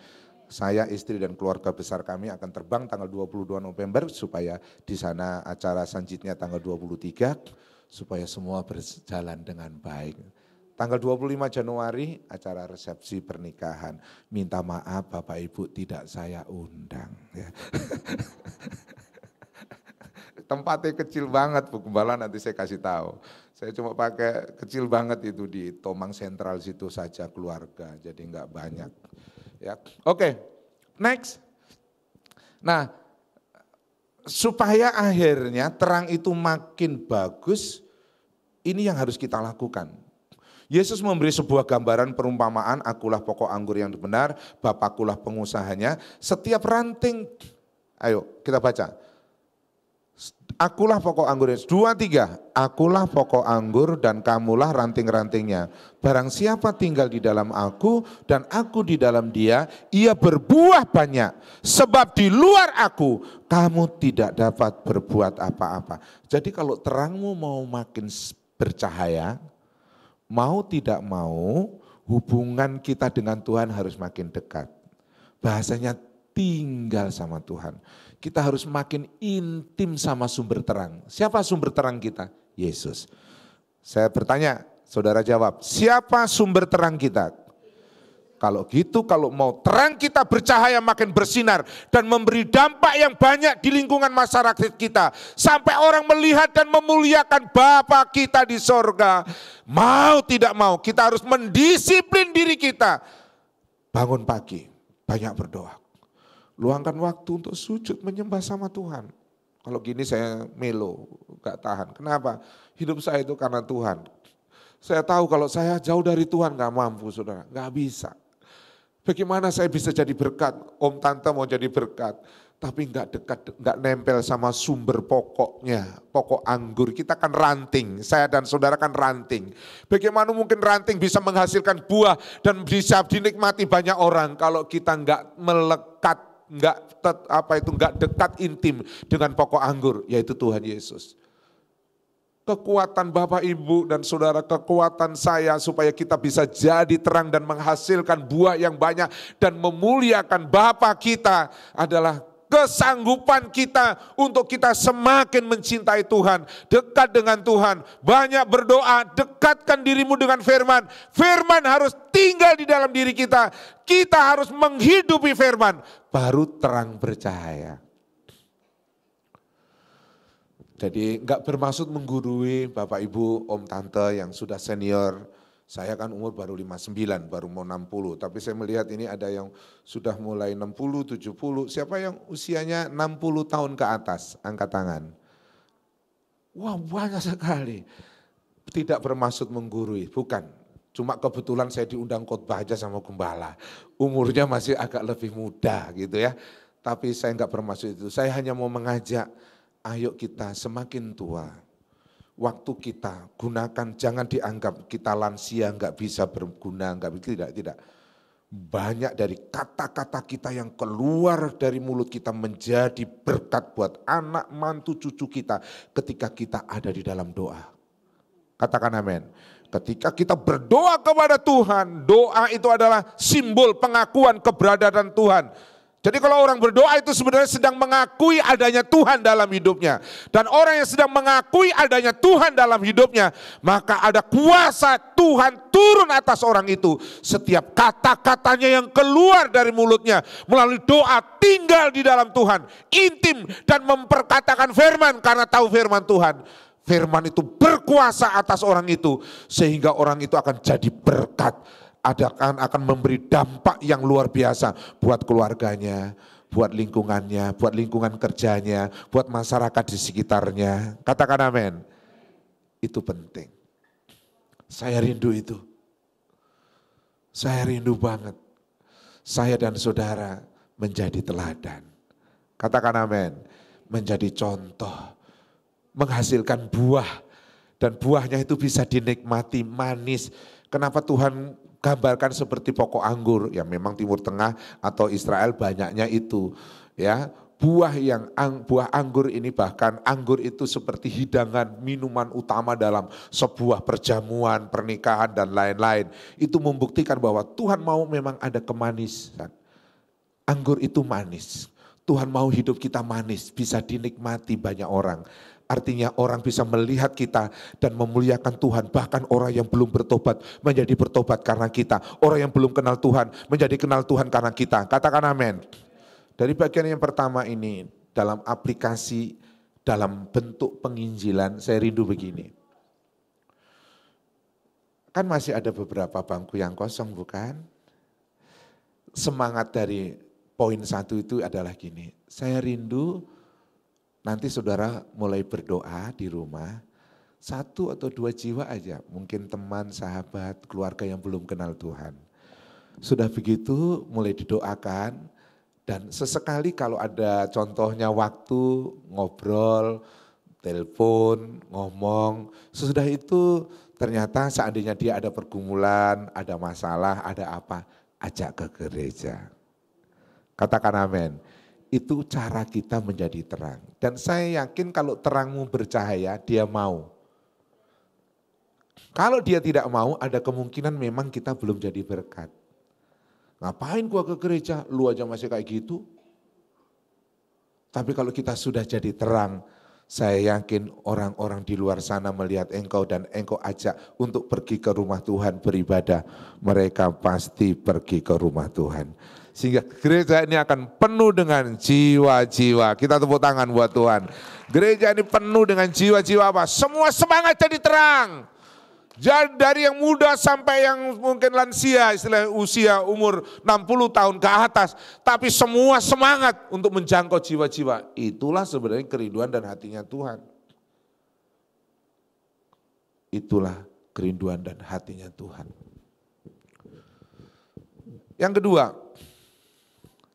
Saya, istri dan keluarga besar kami akan terbang tanggal 22 November supaya di sana acara sanjitnya tanggal 23 supaya semua berjalan dengan baik. Tanggal 25 Januari acara resepsi pernikahan. Minta maaf Bapak Ibu tidak saya undang. Ya. Tempatnya kecil banget Bu Gembala, nanti saya kasih tahu. Saya cuma pakai kecil banget itu di Tomang Sentral situ saja keluarga, jadi enggak banyak. Ya, oke, next. Nah, supaya akhirnya terang itu makin bagus, ini yang harus kita lakukan. Yesus memberi sebuah gambaran perumpamaan, akulah pokok anggur yang benar, Bapakulah pengusahanya. Setiap ranting, ayo kita baca. Akulah pokok anggur, 2, 3, akulah pokok anggur dan kamulah ranting-rantingnya. Barang siapa tinggal di dalam aku dan aku di dalam dia, ia berbuah banyak. Sebab di luar aku, kamu tidak dapat berbuat apa-apa. Jadi kalau terangmu mau makin bercahaya, mau tidak mau, hubungan kita dengan Tuhan harus makin dekat. Bahasanya tinggal sama Tuhan. Kita harus makin intim sama sumber terang. Siapa sumber terang kita? Yesus. Saya bertanya, saudara jawab, siapa sumber terang kita? Kalau gitu, kalau mau terang kita bercahaya makin bersinar dan memberi dampak yang banyak di lingkungan masyarakat kita. Sampai orang melihat dan memuliakan Bapa kita di sorga. Mau tidak mau, kita harus mendisiplin diri kita. Bangun pagi, banyak berdoa. Luangkan waktu untuk sujud menyembah sama Tuhan. Kalau gini saya melo, gak tahan. Kenapa? Hidup saya itu karena Tuhan. Saya tahu kalau saya jauh dari Tuhan gak mampu saudara, gak bisa. Bagaimana saya bisa jadi berkat? Om Tante mau jadi berkat, tapi gak dekat, gak nempel sama sumber pokoknya, pokok anggur. Kita kan ranting, saya dan saudara kan ranting. Bagaimana mungkin ranting bisa menghasilkan buah dan bisa dinikmati banyak orang kalau kita gak melekat, nggak dekat intim dengan pokok anggur, yaitu Tuhan Yesus. Kekuatan Bapak Ibu dan saudara, kekuatan saya supaya kita bisa jadi terang dan menghasilkan buah yang banyak dan memuliakan Bapa kita adalah kesanggupan kita untuk kita semakin mencintai Tuhan, dekat dengan Tuhan, banyak berdoa, dekatkan dirimu dengan firman. Firman harus tinggal di dalam diri kita. Kita harus menghidupi firman, baru terang bercahaya. Jadi enggak bermaksud menggurui Bapak Ibu, Om Tante yang sudah senior. Saya kan umur baru 59, baru mau 60. Tapi saya melihat ini ada yang sudah mulai 60, 70. Siapa yang usianya 60 tahun ke atas? Angkat tangan. Wah banyak sekali. Tidak bermaksud menggurui, bukan. Cuma kebetulan saya diundang khotbah aja sama gembala. Umurnya masih agak lebih muda gitu ya. Tapi saya enggak bermaksud itu. Saya hanya mau mengajak, ayo kita semakin tua. Waktu kita gunakan, jangan dianggap kita lansia nggak bisa berguna, tidak. Banyak dari kata-kata kita yang keluar dari mulut kita menjadi berkat buat anak, mantu, cucu kita ketika kita ada di dalam doa. Katakan amin. Ketika kita berdoa kepada Tuhan, doa itu adalah simbol pengakuan keberadaan Tuhan. Jadi kalau orang berdoa itu sebenarnya sedang mengakui adanya Tuhan dalam hidupnya. Dan orang yang sedang mengakui adanya Tuhan dalam hidupnya, maka ada kuasa Tuhan turun atas orang itu. Setiap kata-katanya yang keluar dari mulutnya melalui doa tinggal di dalam Tuhan. Intim dan memperkatakan firman karena tahu firman Tuhan. Firman itu berkuasa atas orang itu sehingga orang itu akan jadi berkat. Akan memberi dampak yang luar biasa buat keluarganya, buat lingkungannya, buat lingkungan kerjanya, buat masyarakat di sekitarnya. Katakan amin. Itu penting. Saya rindu itu. Saya rindu banget. Saya dan saudara menjadi teladan. Katakan amin. Menjadi contoh. Menghasilkan buah. Dan buahnya itu bisa dinikmati, manis. Kenapa Tuhan gambarkan seperti pokok anggur, ya memang Timur Tengah atau Israel banyaknya itu, ya buah anggur ini, bahkan anggur itu seperti hidangan minuman utama dalam sebuah perjamuan, pernikahan dan lain-lain. Itu membuktikan bahwa Tuhan mau memang ada kemanisan. Anggur itu manis. Tuhan mau hidup kita manis, bisa dinikmati banyak orang. Artinya orang bisa melihat kita dan memuliakan Tuhan. Bahkan orang yang belum bertobat menjadi bertobat karena kita. Orang yang belum kenal Tuhan menjadi kenal Tuhan karena kita. Katakan amin. Dari bagian yang pertama ini dalam aplikasi, dalam bentuk penginjilan, saya rindu begini. Kan masih ada beberapa bangku yang kosong bukan? Semangat dari poin 1 itu adalah gini. Saya rindu nanti saudara mulai berdoa di rumah, 1 atau 2 jiwa aja, mungkin teman, sahabat, keluarga yang belum kenal Tuhan. Sudah begitu mulai didoakan dan sesekali kalau ada contohnya waktu ngobrol, telepon, ngomong, sesudah itu ternyata seandainya dia ada pergumulan, ada masalah, ada apa, ajak ke gereja. Katakan amin. Itu cara kita menjadi terang. Dan saya yakin kalau terangmu bercahaya, dia mau. Kalau dia tidak mau, ada kemungkinan memang kita belum jadi berkat. Ngapain gua ke gereja, lu aja masih kayak gitu. Tapi kalau kita sudah jadi terang, saya yakin orang-orang di luar sana melihat engkau dan engkau ajak untuk pergi ke rumah Tuhan beribadah. Mereka pasti pergi ke rumah Tuhan. Sehingga gereja ini akan penuh dengan jiwa-jiwa. Kita tepuk tangan buat Tuhan. Gereja ini penuh dengan jiwa-jiwa apa? Semua semangat jadi terang. Jadi dari yang muda sampai yang mungkin lansia, istilah usia umur 60 tahun ke atas. Tapi semua semangat untuk menjangkau jiwa-jiwa. Itulah sebenarnya kerinduan dan hatinya Tuhan. Itulah kerinduan dan hatinya Tuhan. Yang kedua,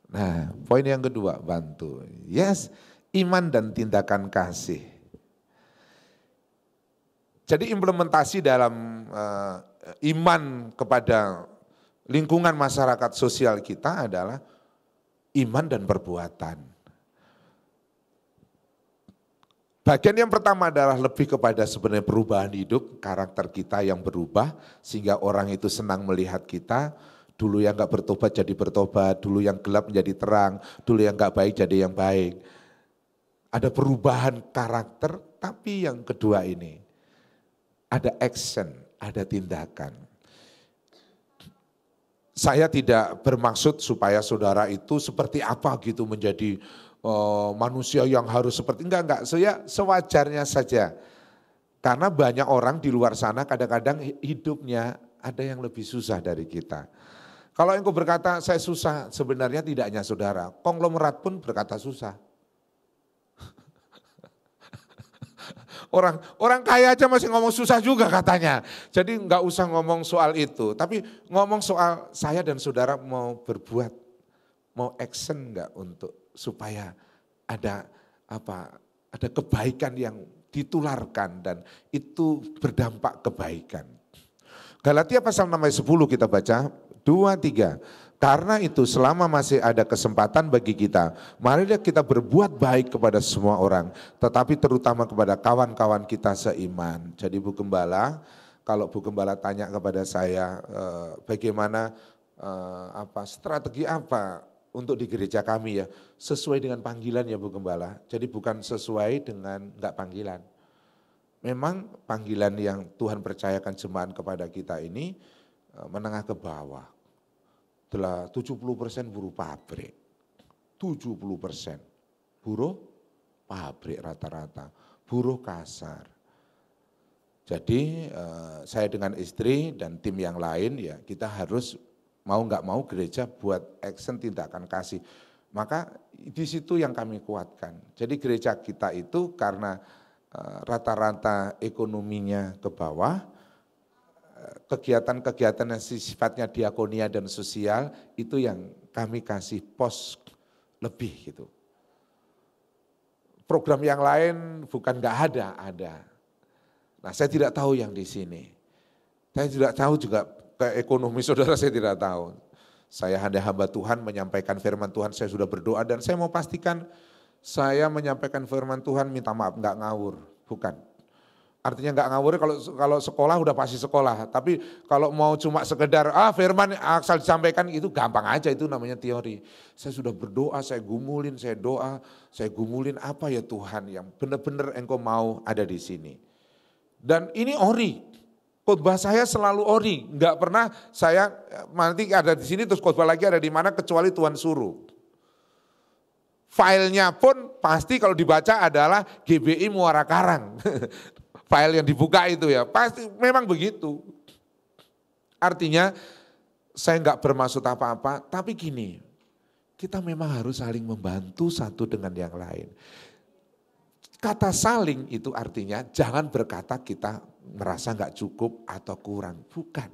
nah poin yang kedua, bantu. Yes, iman dan tindakan kasih. Jadi implementasi dalam iman kepada lingkungan masyarakat sosial kita adalah iman dan perbuatan. Bagian yang pertama adalah lebih kepada sebenarnya perubahan hidup, karakter kita yang berubah sehingga orang itu senang melihat kita. Dulu yang gak bertobat jadi bertobat, dulu yang gelap menjadi terang, dulu yang gak baik jadi yang baik. Ada perubahan karakter, tapi yang kedua ini, ada action, ada tindakan. Saya tidak bermaksud supaya saudara itu seperti apa gitu menjadi manusia yang harus seperti, enggak, saya sewajarnya saja. Karena banyak orang di luar sana kadang-kadang hidupnya ada yang lebih susah dari kita. Kalau engkau berkata saya susah, sebenarnya tidak hanya saudara, konglomerat pun berkata susah. Orang kaya aja masih ngomong susah juga katanya. Jadi enggak usah ngomong soal itu, tapi ngomong soal saya dan saudara mau berbuat, mau action enggak untuk supaya ada kebaikan yang ditularkan dan itu berdampak kebaikan. Galatia pasal 10 kita baca 2-3. Karena itu selama masih ada kesempatan bagi kita, marilah kita berbuat baik kepada semua orang, tetapi terutama kepada kawan-kawan kita seiman. Jadi Bu Gembala, kalau Bu Gembala tanya kepada saya bagaimana strategi apa untuk di gereja kami ya, sesuai dengan panggilan ya Bu Gembala. Jadi bukan sesuai dengan enggak panggilan. Memang panggilan yang Tuhan percayakan jemaat kepada kita ini menengah ke bawah. Telah 70% buruh pabrik, 70% buruh pabrik rata-rata, buruh kasar. Jadi saya dengan istri dan tim yang lain ya kita harus mau nggak mau gereja buat action tindakan kasih. Maka di situ yang kami kuatkan. Jadi gereja kita itu karena rata-rata ekonominya ke bawah, kegiatan-kegiatan yang sifatnya diakonia dan sosial itu yang kami kasih pos lebih gitu. Program yang lain bukan nggak ada. Nah saya tidak tahu yang di sini. Saya tidak tahu juga ke ekonomi saudara saya tidak tahu. Saya hamba Tuhan menyampaikan firman Tuhan, saya sudah berdoa dan saya mau pastikan saya menyampaikan firman Tuhan minta maaf nggak ngawur, bukan. Artinya nggak ngawur kalau sekolah udah pasti sekolah, tapi kalau mau cuma sekedar firman asal disampaikan itu gampang aja, itu namanya teori. Saya sudah berdoa, saya gumulin apa ya Tuhan yang benar-benar Engkau mau ada di sini. Dan ini ori. Khotbah saya selalu ori, nggak pernah saya nanti ada di sini terus khotbah lagi ada di mana kecuali Tuhan suruh. Filenya pun pasti kalau dibaca adalah GBI Muara Karang. File yang dibuka itu ya, pasti memang begitu. Artinya saya nggak bermaksud apa-apa, tapi gini, kita memang harus saling membantu satu dengan yang lain. Kata saling itu artinya jangan berkata kita merasa nggak cukup atau kurang, bukan.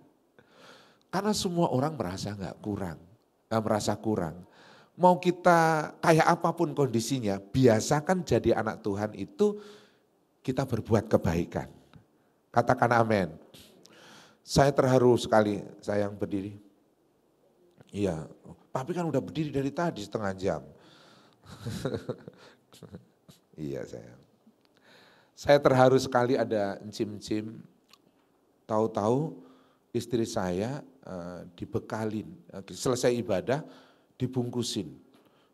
Karena semua orang merasa merasa kurang. Mau kita kayak apapun kondisinya, biasakan jadi anak Tuhan itu kita berbuat kebaikan. Katakan amin. Saya terharu sekali, saya yang berdiri. Iya, tapi kan udah berdiri dari tadi setengah jam. Iya sayang. Saya terharu sekali ada encim-encim, tahu-tahu istri saya dibekalin, selesai ibadah dibungkusin.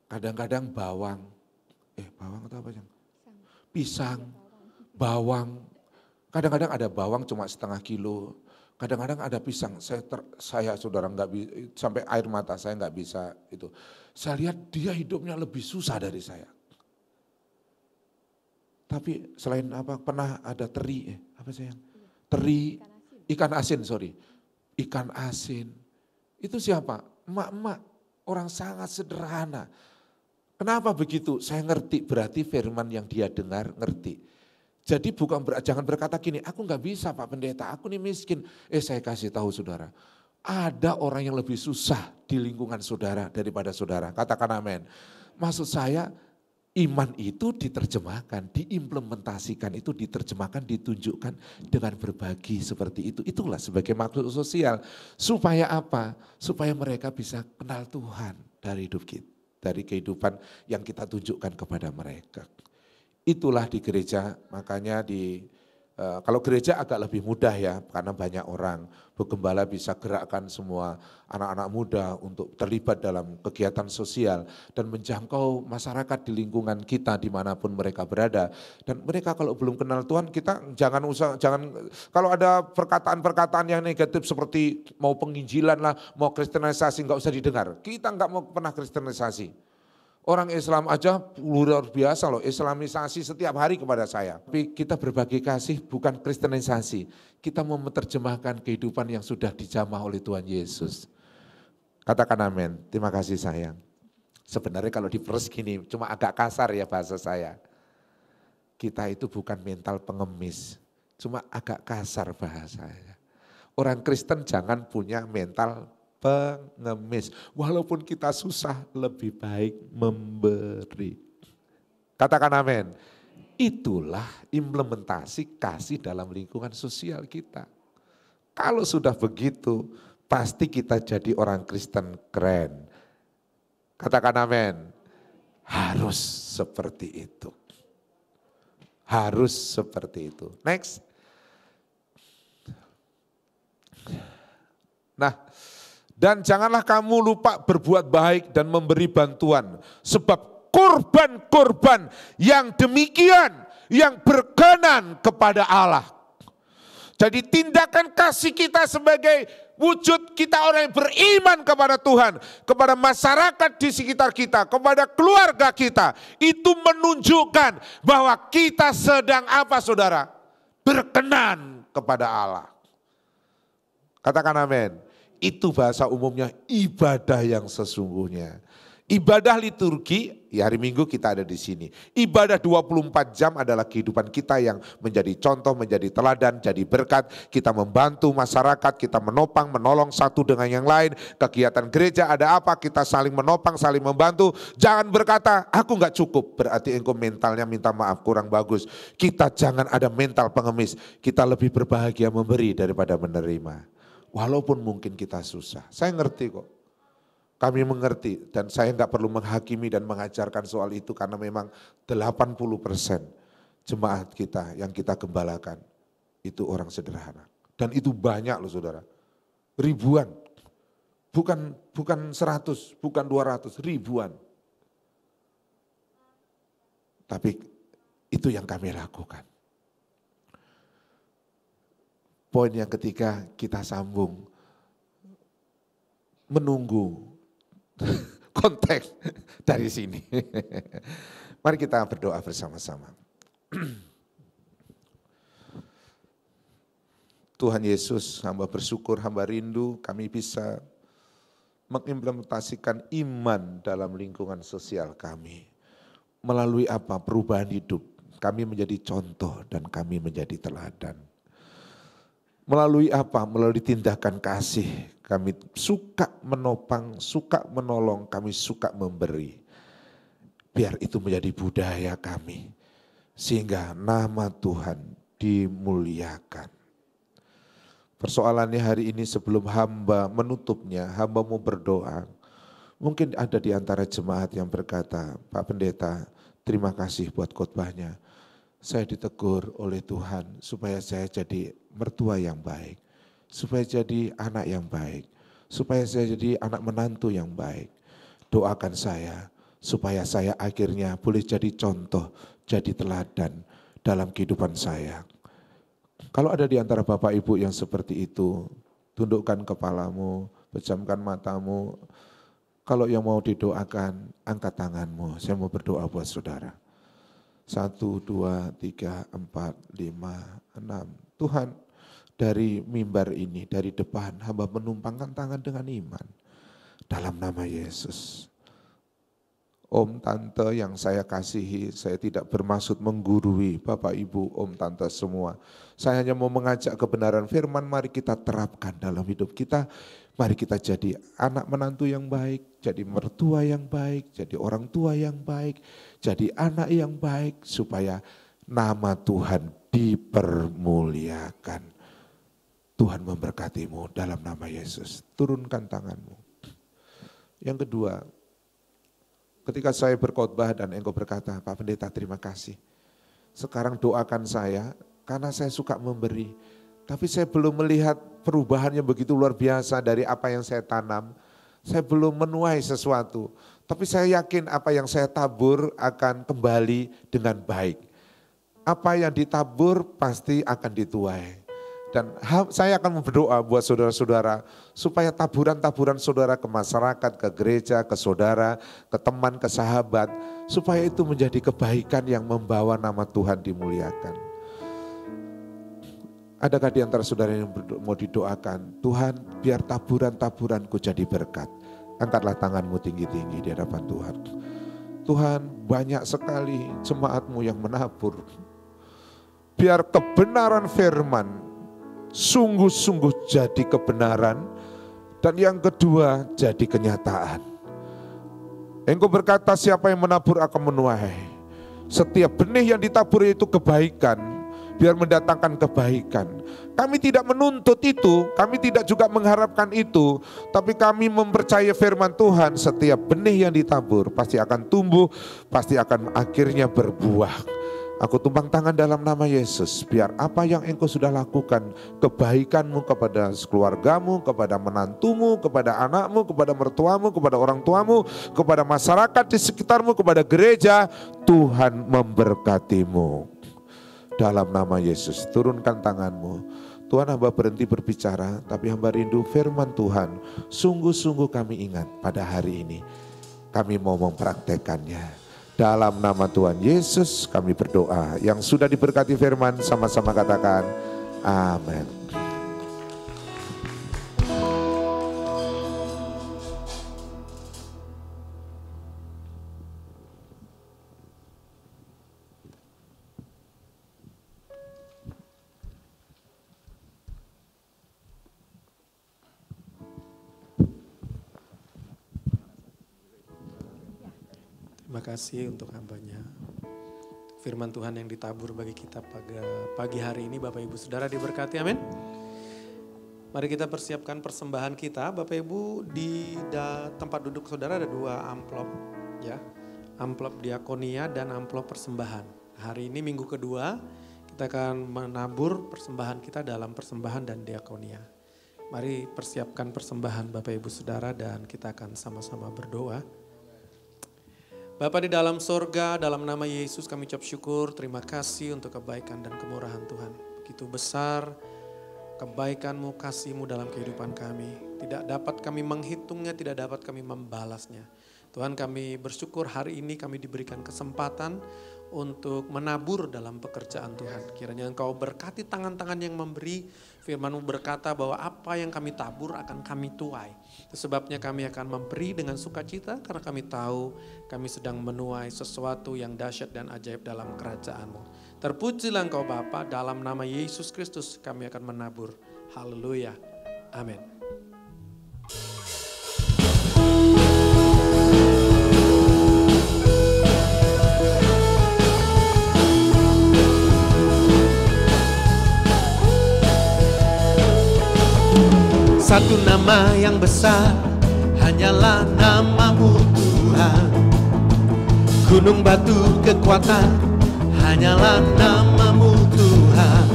Kadang-kadang bawang atau apa yang? Pisang, bawang. Kadang-kadang ada bawang cuma setengah kilo, kadang-kadang ada pisang. Saya saudara nggak bisa, sampai air mata saya nggak bisa itu. Saya lihat dia hidupnya lebih susah dari saya. Tapi selain apa pernah ada teri, ikan asin. Ikan asin. Itu siapa? Emak-emak, orang sangat sederhana. Kenapa begitu? Saya ngerti, berarti firman yang dia dengar ngerti. Jadi jangan berkata gini, aku nggak bisa Pak Pendeta, aku nih miskin. Saya kasih tahu saudara, ada orang yang lebih susah di lingkungan saudara daripada saudara. Katakan amin. Maksud saya, iman itu diterjemahkan, diimplementasikan, itu diterjemahkan, ditunjukkan dengan berbagi seperti itu. Itulah sebagai maksud sosial. Supaya apa? Supaya mereka bisa kenal Tuhan dari hidup kita, dari kehidupan yang kita tunjukkan kepada mereka. Itulah di gereja, makanya kalau gereja agak lebih mudah ya, karena banyak orang. Bu Gembala bisa gerakkan semua anak-anak muda untuk terlibat dalam kegiatan sosial dan menjangkau masyarakat di lingkungan kita dimanapun mereka berada. Dan mereka kalau belum kenal Tuhan, kita jangan kalau ada perkataan-perkataan yang negatif seperti mau penginjilan lah, mau kristenisasi, nggak usah didengar. Kita nggak mau pernah kristenisasi. Orang Islam aja luar biasa loh, islamisasi setiap hari kepada saya. Tapi kita berbagi kasih bukan kristenisasi. Kita mau menerjemahkan kehidupan yang sudah dijamah oleh Tuhan Yesus. Katakan amin, terima kasih sayang. Sebenarnya kalau diperes gini, cuma agak kasar ya bahasa saya. Kita itu bukan mental pengemis, cuma agak kasar bahasanya. Orang Kristen jangan punya mental pengemis. Walaupun kita susah, lebih baik memberi. Katakan amin. Itulah implementasi kasih dalam lingkungan sosial kita. Kalau sudah begitu, pasti kita jadi orang Kristen keren. Katakan amin. Harus seperti itu. Harus seperti itu. Next. Nah, Dan janganlah kamu lupa berbuat baik dan memberi bantuan. Sebab kurban-kurban yang demikian yang berkenan kepada Allah. Jadi tindakan kasih kita sebagai wujud kita orang yang beriman kepada Tuhan, kepada masyarakat di sekitar kita, kepada keluarga kita. Itu menunjukkan bahwa kita sedang apa saudara? Berkenan kepada Allah. Katakan amin. Itu bahasa umumnya ibadah yang sesungguhnya. Ibadah liturgi, ya hari Minggu kita ada di sini. Ibadah 24 jam adalah kehidupan kita yang menjadi contoh, menjadi teladan, jadi berkat. Kita membantu masyarakat, kita menopang, menolong satu dengan yang lain. Kegiatan gereja ada apa, kita saling menopang, saling membantu. Jangan berkata, aku gak cukup, berarti engkau mentalnya minta maaf kurang bagus. Kita jangan ada mental pengemis, kita lebih berbahagia memberi daripada menerima. Walaupun mungkin kita susah, saya ngerti kok. Kami mengerti dan saya nggak perlu menghakimi dan mengajarkan soal itu karena memang 80% jemaat kita yang kita gembalakan itu orang sederhana. Dan itu banyak loh saudara, ribuan, bukan 100, bukan 200, ribuan. Tapi itu yang kami lakukan. Poin yang ketiga kita sambung, menunggu konteks dari sini. Mari kita berdoa bersama-sama. Tuhan Yesus, hamba bersyukur, hamba rindu kami bisa mengimplementasikan iman dalam lingkungan sosial kami. Melalui apa? Perubahan hidup. Kami menjadi contoh dan kami menjadi teladan. Melalui apa? Melalui tindakan kasih. Kami suka menopang, suka menolong, kami suka memberi. Biar itu menjadi budaya kami. Sehingga nama Tuhan dimuliakan. Persoalannya hari ini sebelum hamba menutupnya, hamba mau berdoa. Mungkin ada di antara jemaat yang berkata, Pak Pendeta, terima kasih buat khotbahnya. Saya ditegur oleh Tuhan supaya saya jadi mertua yang baik, supaya jadi anak yang baik, supaya saya jadi anak menantu yang baik. Doakan saya supaya saya akhirnya boleh jadi contoh, jadi teladan dalam kehidupan saya. Kalau ada di antara Bapak Ibu yang seperti itu, tundukkan kepalamu, pejamkan matamu. Kalau yang mau didoakan, angkat tanganmu. Saya mau berdoa buat saudara. 1, 2, 3, 4, 5, 6. Tuhan, dari mimbar ini, dari depan, hamba menumpangkan tangan dengan iman. Dalam nama Yesus. Om, Tante yang saya kasihi, saya tidak bermaksud menggurui Bapak, Ibu, Om, Tante semua. Saya hanya mau mengajak kebenaran firman, mari kita terapkan dalam hidup kita. Mari kita jadi anak menantu yang baik, jadi mertua yang baik, jadi orang tua yang baik, jadi anak yang baik, supaya nama Tuhan dipermuliakan. Tuhan memberkatimu dalam nama Yesus. Turunkan tanganmu. Yang kedua, ketika saya berkhotbah dan engkau berkata, Pak Pendeta terima kasih. Sekarang doakan saya karena saya suka memberi. Tapi saya belum melihat perubahannya begitu luar biasa dari apa yang saya tanam. Saya belum menuai sesuatu. Tapi saya yakin apa yang saya tabur akan kembali dengan baik. Apa yang ditabur pasti akan dituai. Dan saya akan berdoa buat saudara-saudara supaya taburan-taburan saudara ke masyarakat, ke gereja, ke saudara, ke teman, ke sahabat. Supaya itu menjadi kebaikan yang membawa nama Tuhan dimuliakan. Adakah di antara saudara yang mau didoakan, Tuhan biar taburan-taburanku jadi berkat. Angkatlah tanganmu tinggi-tinggi di hadapan Tuhan. Tuhan banyak sekali jemaatmu yang menabur. Biar kebenaran firman sungguh-sungguh jadi kebenaran. Dan yang kedua jadi kenyataan. Engkau berkata siapa yang menabur akan menuai. Setiap benih yang ditabur itu kebaikan. Biar mendatangkan kebaikan. Kami tidak menuntut itu, kami tidak juga mengharapkan itu, tapi kami mempercayai firman Tuhan, setiap benih yang ditabur pasti akan tumbuh, pasti akan akhirnya berbuah. Aku tumpang tangan dalam nama Yesus, biar apa yang engkau sudah lakukan, kebaikanmu kepada keluargamu, kepada menantumu, kepada anakmu, kepada mertuamu, kepada orang tuamu, kepada masyarakat di sekitarmu, kepada gereja, Tuhan memberkatimu. Dalam nama Yesus, turunkan tanganmu. Tuhan, hamba berhenti berbicara, tapi hamba rindu firman Tuhan. Sungguh-sungguh kami ingat pada hari ini, kami mau mempraktekannya. Dalam nama Tuhan Yesus kami berdoa. Yang sudah diberkati firman sama-sama katakan amin. Terima kasih untuk hambanya. Firman Tuhan yang ditabur bagi kita pada pagi hari ini, Bapak Ibu Saudara diberkati, amin. Mari kita persiapkan persembahan kita. Bapak Ibu, di tempat duduk saudara ada 2 amplop ya. Amplop diakonia dan amplop persembahan. Hari ini minggu kedua kita akan menabur persembahan kita dalam persembahan dan diakonia. Mari persiapkan persembahan Bapak Ibu Saudara dan kita akan sama-sama berdoa. Bapa di dalam sorga, dalam nama Yesus kami ucap syukur, terima kasih untuk kebaikan dan kemurahan Tuhan. Begitu besar kebaikan-Mu, kasih-Mu dalam kehidupan kami. Tidak dapat kami menghitungnya, tidak dapat kami membalasnya. Tuhan, kami bersyukur hari ini kami diberikan kesempatan untuk menabur dalam pekerjaan Tuhan. Kiranya Engkau berkati tangan-tangan yang memberi. Firman-Mu berkata bahwa apa yang kami tabur akan kami tuai. Sebabnya kami akan memberi dengan sukacita karena kami tahu kami sedang menuai sesuatu yang dahsyat dan ajaib dalam kerajaan-Mu. Terpujilah Engkau Bapa, dalam nama Yesus Kristus kami akan menabur. Haleluya. Amin. Satu nama yang besar, hanyalah nama-Mu Tuhan. Gunung batu kekuatan, hanyalah nama-Mu Tuhan.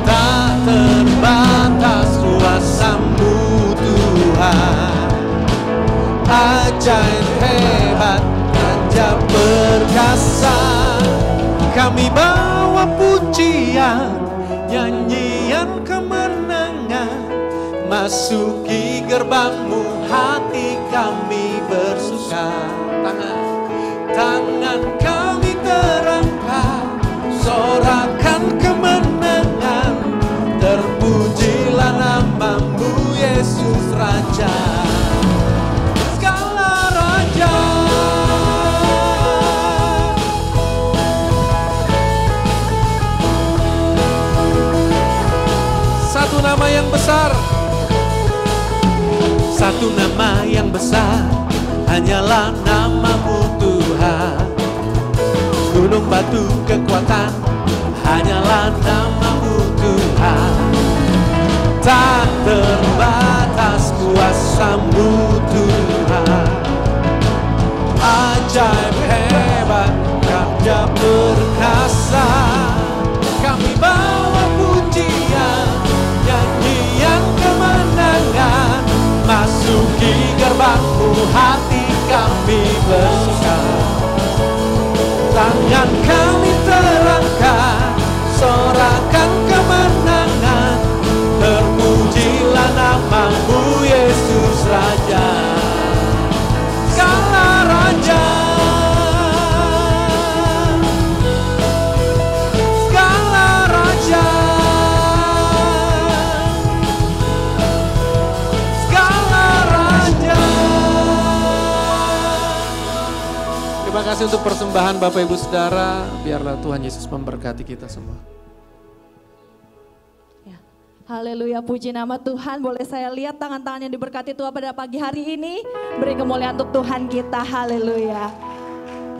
Tak terbatas kuasa-Mu Tuhan. Ajaib hebat, raja perkasa. Kami bawa pujian, nyanyian kemenangan. Masuki gerbang-Mu, hati kami bersuka. Tangan kami terangkat, sorakan kemenangan. Terpujilah nama-Mu Yesus Raja. Segala Raja. Satu nama yang besar. Satu nama yang besar, hanyalah nama-Mu Tuhan. Gunung batu kekuatan, hanyalah nama-Mu Tuhan. Tak terbatas kuasa-Mu Tuhan. Ajaib hebat, raja perkasa. Kami bawa pujian, nyanyian kemenangan. Masuki gerbang-Mu, hati kami bersuka. Tangan kami terangkat, sorakan kemenangan. Terpujilah nama-Mu Yesus Raja. Segala Raja. Segala Raja. Terima kasih untuk persembahan Bapak Ibu Saudara. Biarlah Tuhan Yesus memberkati kita semua. Ya. Haleluya, puji nama Tuhan. Boleh saya lihat tangan-tangan yang diberkati Tuhan pada pagi hari ini. Beri kemuliaan untuk Tuhan kita, haleluya.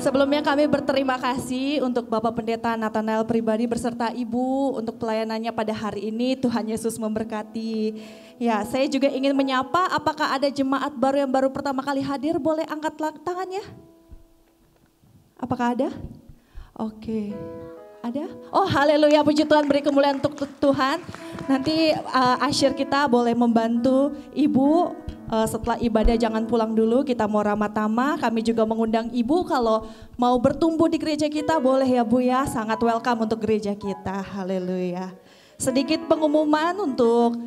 Sebelumnya kami berterima kasih untuk Bapak Pendeta Nathanael pribadi beserta Ibu untuk pelayanannya pada hari ini. Tuhan Yesus memberkati. Ya, saya juga ingin menyapa, apakah ada jemaat baru yang baru pertama kali hadir? Boleh angkat tangannya? Apakah ada? Oke. Ada? Oh haleluya, puji Tuhan, beri kemuliaan untuk Tuhan. Nanti asyir kita boleh membantu Ibu setelah ibadah, jangan pulang dulu, kita mau ramah tamah. Kami juga mengundang Ibu kalau mau bertumbuh di gereja kita boleh ya Bu ya, sangat welcome untuk gereja kita, haleluya. Sedikit pengumuman untuk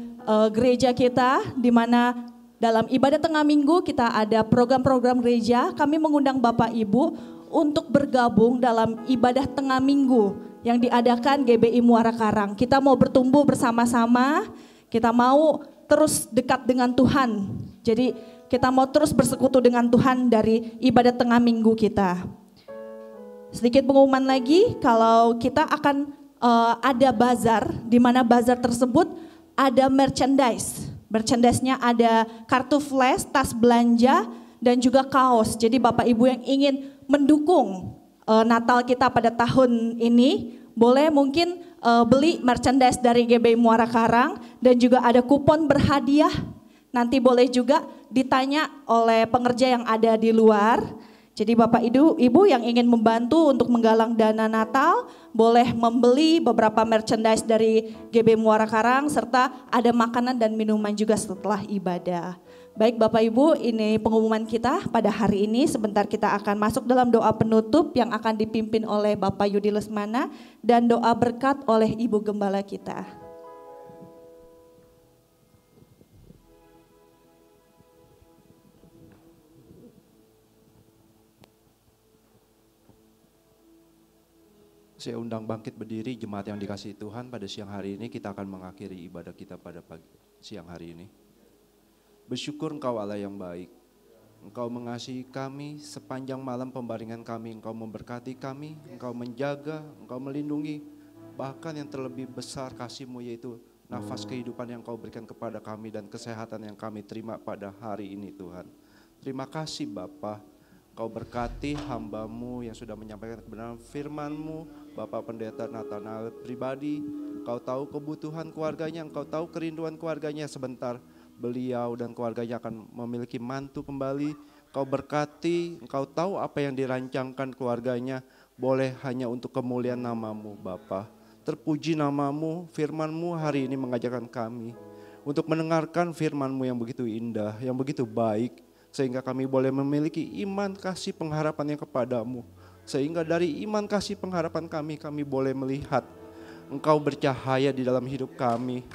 gereja kita, di mana dalam ibadah tengah minggu kita ada program-program gereja. Kami mengundang Bapak Ibu untuk bergabung dalam ibadah tengah minggu yang diadakan GBI Muara Karang. Kita mau bertumbuh bersama-sama, kita mau terus dekat dengan Tuhan. Jadi kita mau terus bersekutu dengan Tuhan dari ibadah tengah minggu kita. Sedikit pengumuman lagi, kalau kita akan ada bazar, di mana bazar tersebut ada merchandise. Merchandise-nya ada kartu flash, tas belanja, dan juga kaos. Jadi Bapak Ibu yang ingin mendukung Natal kita pada tahun ini, boleh mungkin beli merchandise dari GBI Muara Karang, dan juga ada kupon berhadiah. Nanti boleh juga ditanya oleh pengerja yang ada di luar. Jadi Bapak Ibu yang ingin membantu untuk menggalang dana Natal, boleh membeli beberapa merchandise dari GBI Muara Karang, serta ada makanan dan minuman juga setelah ibadah. Baik Bapak Ibu, ini pengumuman kita pada hari ini. Sebentar kita akan masuk dalam doa penutup yang akan dipimpin oleh Bapak Yudi Lesmana dan doa berkat oleh Ibu Gembala kita. Saya undang bangkit berdiri jemaat yang dikasihi Tuhan. Pada siang hari ini kita akan mengakhiri ibadah kita pada siang hari ini. Bersyukur Engkau Allah yang baik. Engkau mengasihi kami sepanjang malam pembaringan kami. Engkau memberkati kami, Engkau menjaga, Engkau melindungi. Bahkan yang terlebih besar kasih-Mu yaitu nafas kehidupan yang Engkau berikan kepada kami dan kesehatan yang kami terima pada hari ini Tuhan. Terima kasih Bapa. Engkau berkati hamba-Mu yang sudah menyampaikan kebenaran firman-Mu, Bapak Pendeta Nathanael pribadi. Engkau tahu kebutuhan keluarganya, Engkau tahu kerinduan keluarganya. Sebentar beliau dan keluarganya akan memiliki mantu kembali. Engkau berkati, Engkau tahu apa yang dirancangkan keluarganya, boleh hanya untuk kemuliaan nama-Mu Bapa. Terpuji nama-Mu, firman-Mu hari ini mengajarkan kami untuk mendengarkan firman-Mu yang begitu indah, yang begitu baik, sehingga kami boleh memiliki iman kasih pengharapan yang kepadamu. Sehingga dari iman kasih pengharapan kami boleh melihat Engkau bercahaya di dalam hidup kami.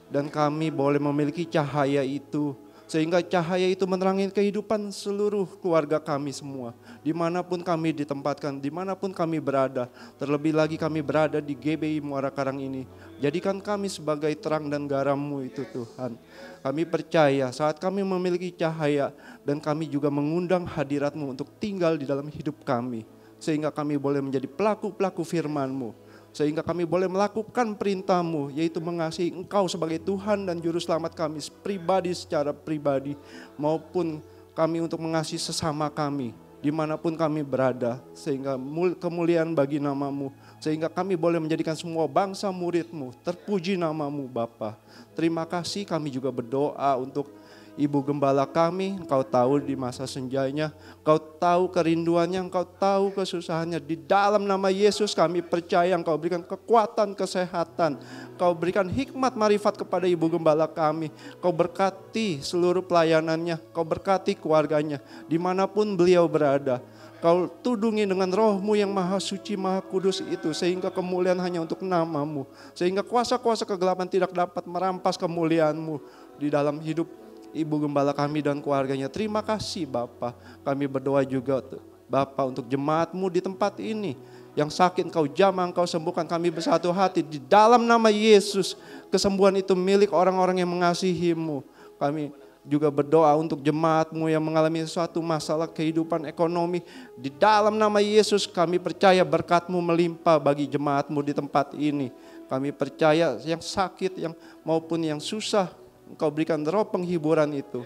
Dan kami boleh memiliki cahaya itu. Sehingga cahaya itu menerangi kehidupan seluruh keluarga kami semua. Dimanapun kami ditempatkan, dimanapun kami berada. Terlebih lagi kami berada di GBI Muara Karang ini. Jadikan kami sebagai terang dan garam-Mu itu Tuhan. Kami percaya saat kami memiliki cahaya dan kami juga mengundang hadirat-Mu untuk tinggal di dalam hidup kami. Sehingga kami boleh menjadi pelaku-pelaku firman-Mu. Sehingga kami boleh melakukan perintah-Mu, yaitu mengasihi Engkau sebagai Tuhan dan Juru Selamat kami pribadi secara pribadi, maupun kami untuk mengasihi sesama kami, dimanapun kami berada, sehingga kemuliaan bagi nama-Mu, sehingga kami boleh menjadikan semua bangsa murid-Mu, terpuji nama-Mu Bapa. Terima kasih, kami juga berdoa untuk Ibu Gembala kami. Engkau tahu di masa senjanya, Engkau tahu kerinduannya, Engkau tahu kesusahannya. Di dalam nama Yesus kami percaya Engkau berikan kekuatan, kesehatan, Engkau berikan hikmat marifat kepada Ibu Gembala kami. Engkau berkati seluruh pelayanannya, Engkau berkati keluarganya, dimanapun beliau berada. Kau tudungi dengan roh-Mu yang maha suci, maha kudus itu, sehingga kemuliaan hanya untuk nama-Mu. Sehingga kuasa-kuasa kegelapan tidak dapat merampas kemuliaan-Mu di dalam hidup Ibu Gembala kami dan keluarganya. Terima kasih Bapa. Kami berdoa juga Bapa untuk jemaat-Mu di tempat ini. Yang sakit Engkau jamah, Engkau sembuhkan. Kami bersatu hati di dalam nama Yesus. Kesembuhan itu milik orang-orang yang mengasihi-Mu. Kami juga berdoa untuk jemaat-Mu yang mengalami suatu masalah kehidupan ekonomi. Di dalam nama Yesus kami percaya berkat-Mu melimpah bagi jemaat-Mu di tempat ini. Kami percaya yang sakit yang maupun yang susah, Engkau berikan roh penghiburan itu.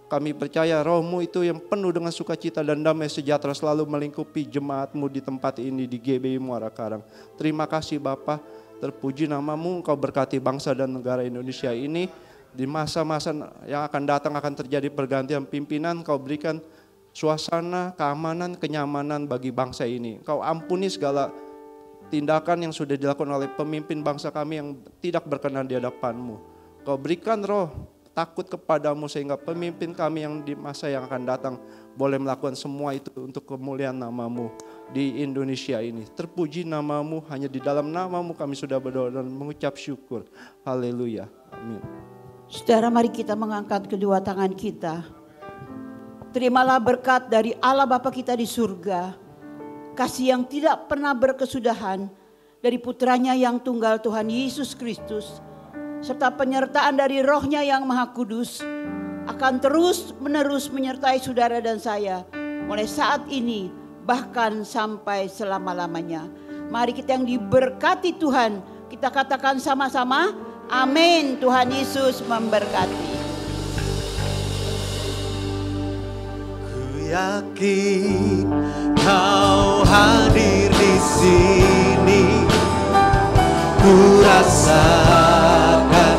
Kami percaya roh-Mu itu yang penuh dengan sukacita dan damai sejahtera selalu melingkupi jemaat-Mu di tempat ini di GBI Muara Karang. Terima kasih Bapa, terpuji nama-Mu. Engkau berkati bangsa dan negara Indonesia ini. Di masa-masa yang akan datang akan terjadi pergantian pimpinan. Engkau berikan suasana keamanan, kenyamanan bagi bangsa ini. Engkau ampuni segala tindakan yang sudah dilakukan oleh pemimpin bangsa kami yang tidak berkenan di hadapan-Mu. Kau berikan roh takut kepadamu sehingga pemimpin kami yang di masa yang akan datang boleh melakukan semua itu untuk kemuliaan nama-Mu di Indonesia ini. Terpuji nama-Mu, hanya di dalam nama-Mu kami sudah berdoa dan mengucap syukur. Haleluya. Amin. Saudara, mari kita mengangkat kedua tangan kita. Terimalah berkat dari Allah Bapa kita di surga. Kasih yang tidak pernah berkesudahan dari putranya yang tunggal Tuhan Yesus Kristus. Serta penyertaan dari Roh-Nya yang Maha Kudus akan terus menerus menyertai saudara dan saya mulai saat ini bahkan sampai selama-lamanya. Mari kita yang diberkati Tuhan, kita katakan sama-sama, amin. Tuhan Yesus memberkati. Ku yakin Kau hadir di sini, ku rasakan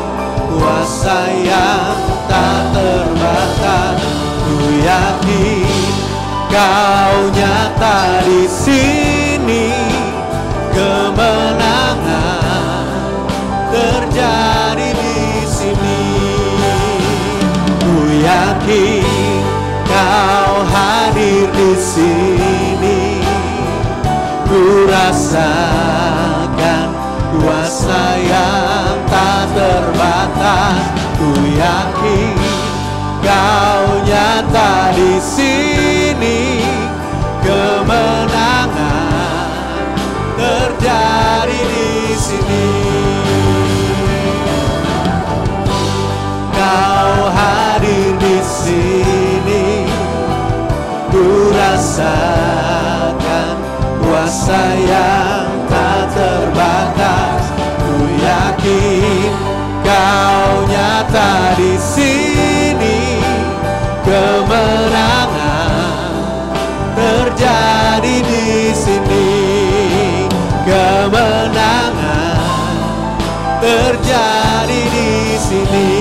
kuasa yang tak terbatas. Ku yakin Kau nyata di sini, kemenangan terjadi di sini. Ku yakin Kau hadir di sini, ku rasakan kuasa yang tak terbatas. Ku yakin Kau nyata di sini, kemenangan terjadi di sini. Kau hadir di sini, ku rasakan kuasa yang tak terbatas. Ku yakin Kau nyata di sini, kemenangan terjadi di sini, kemenangan terjadi di sini.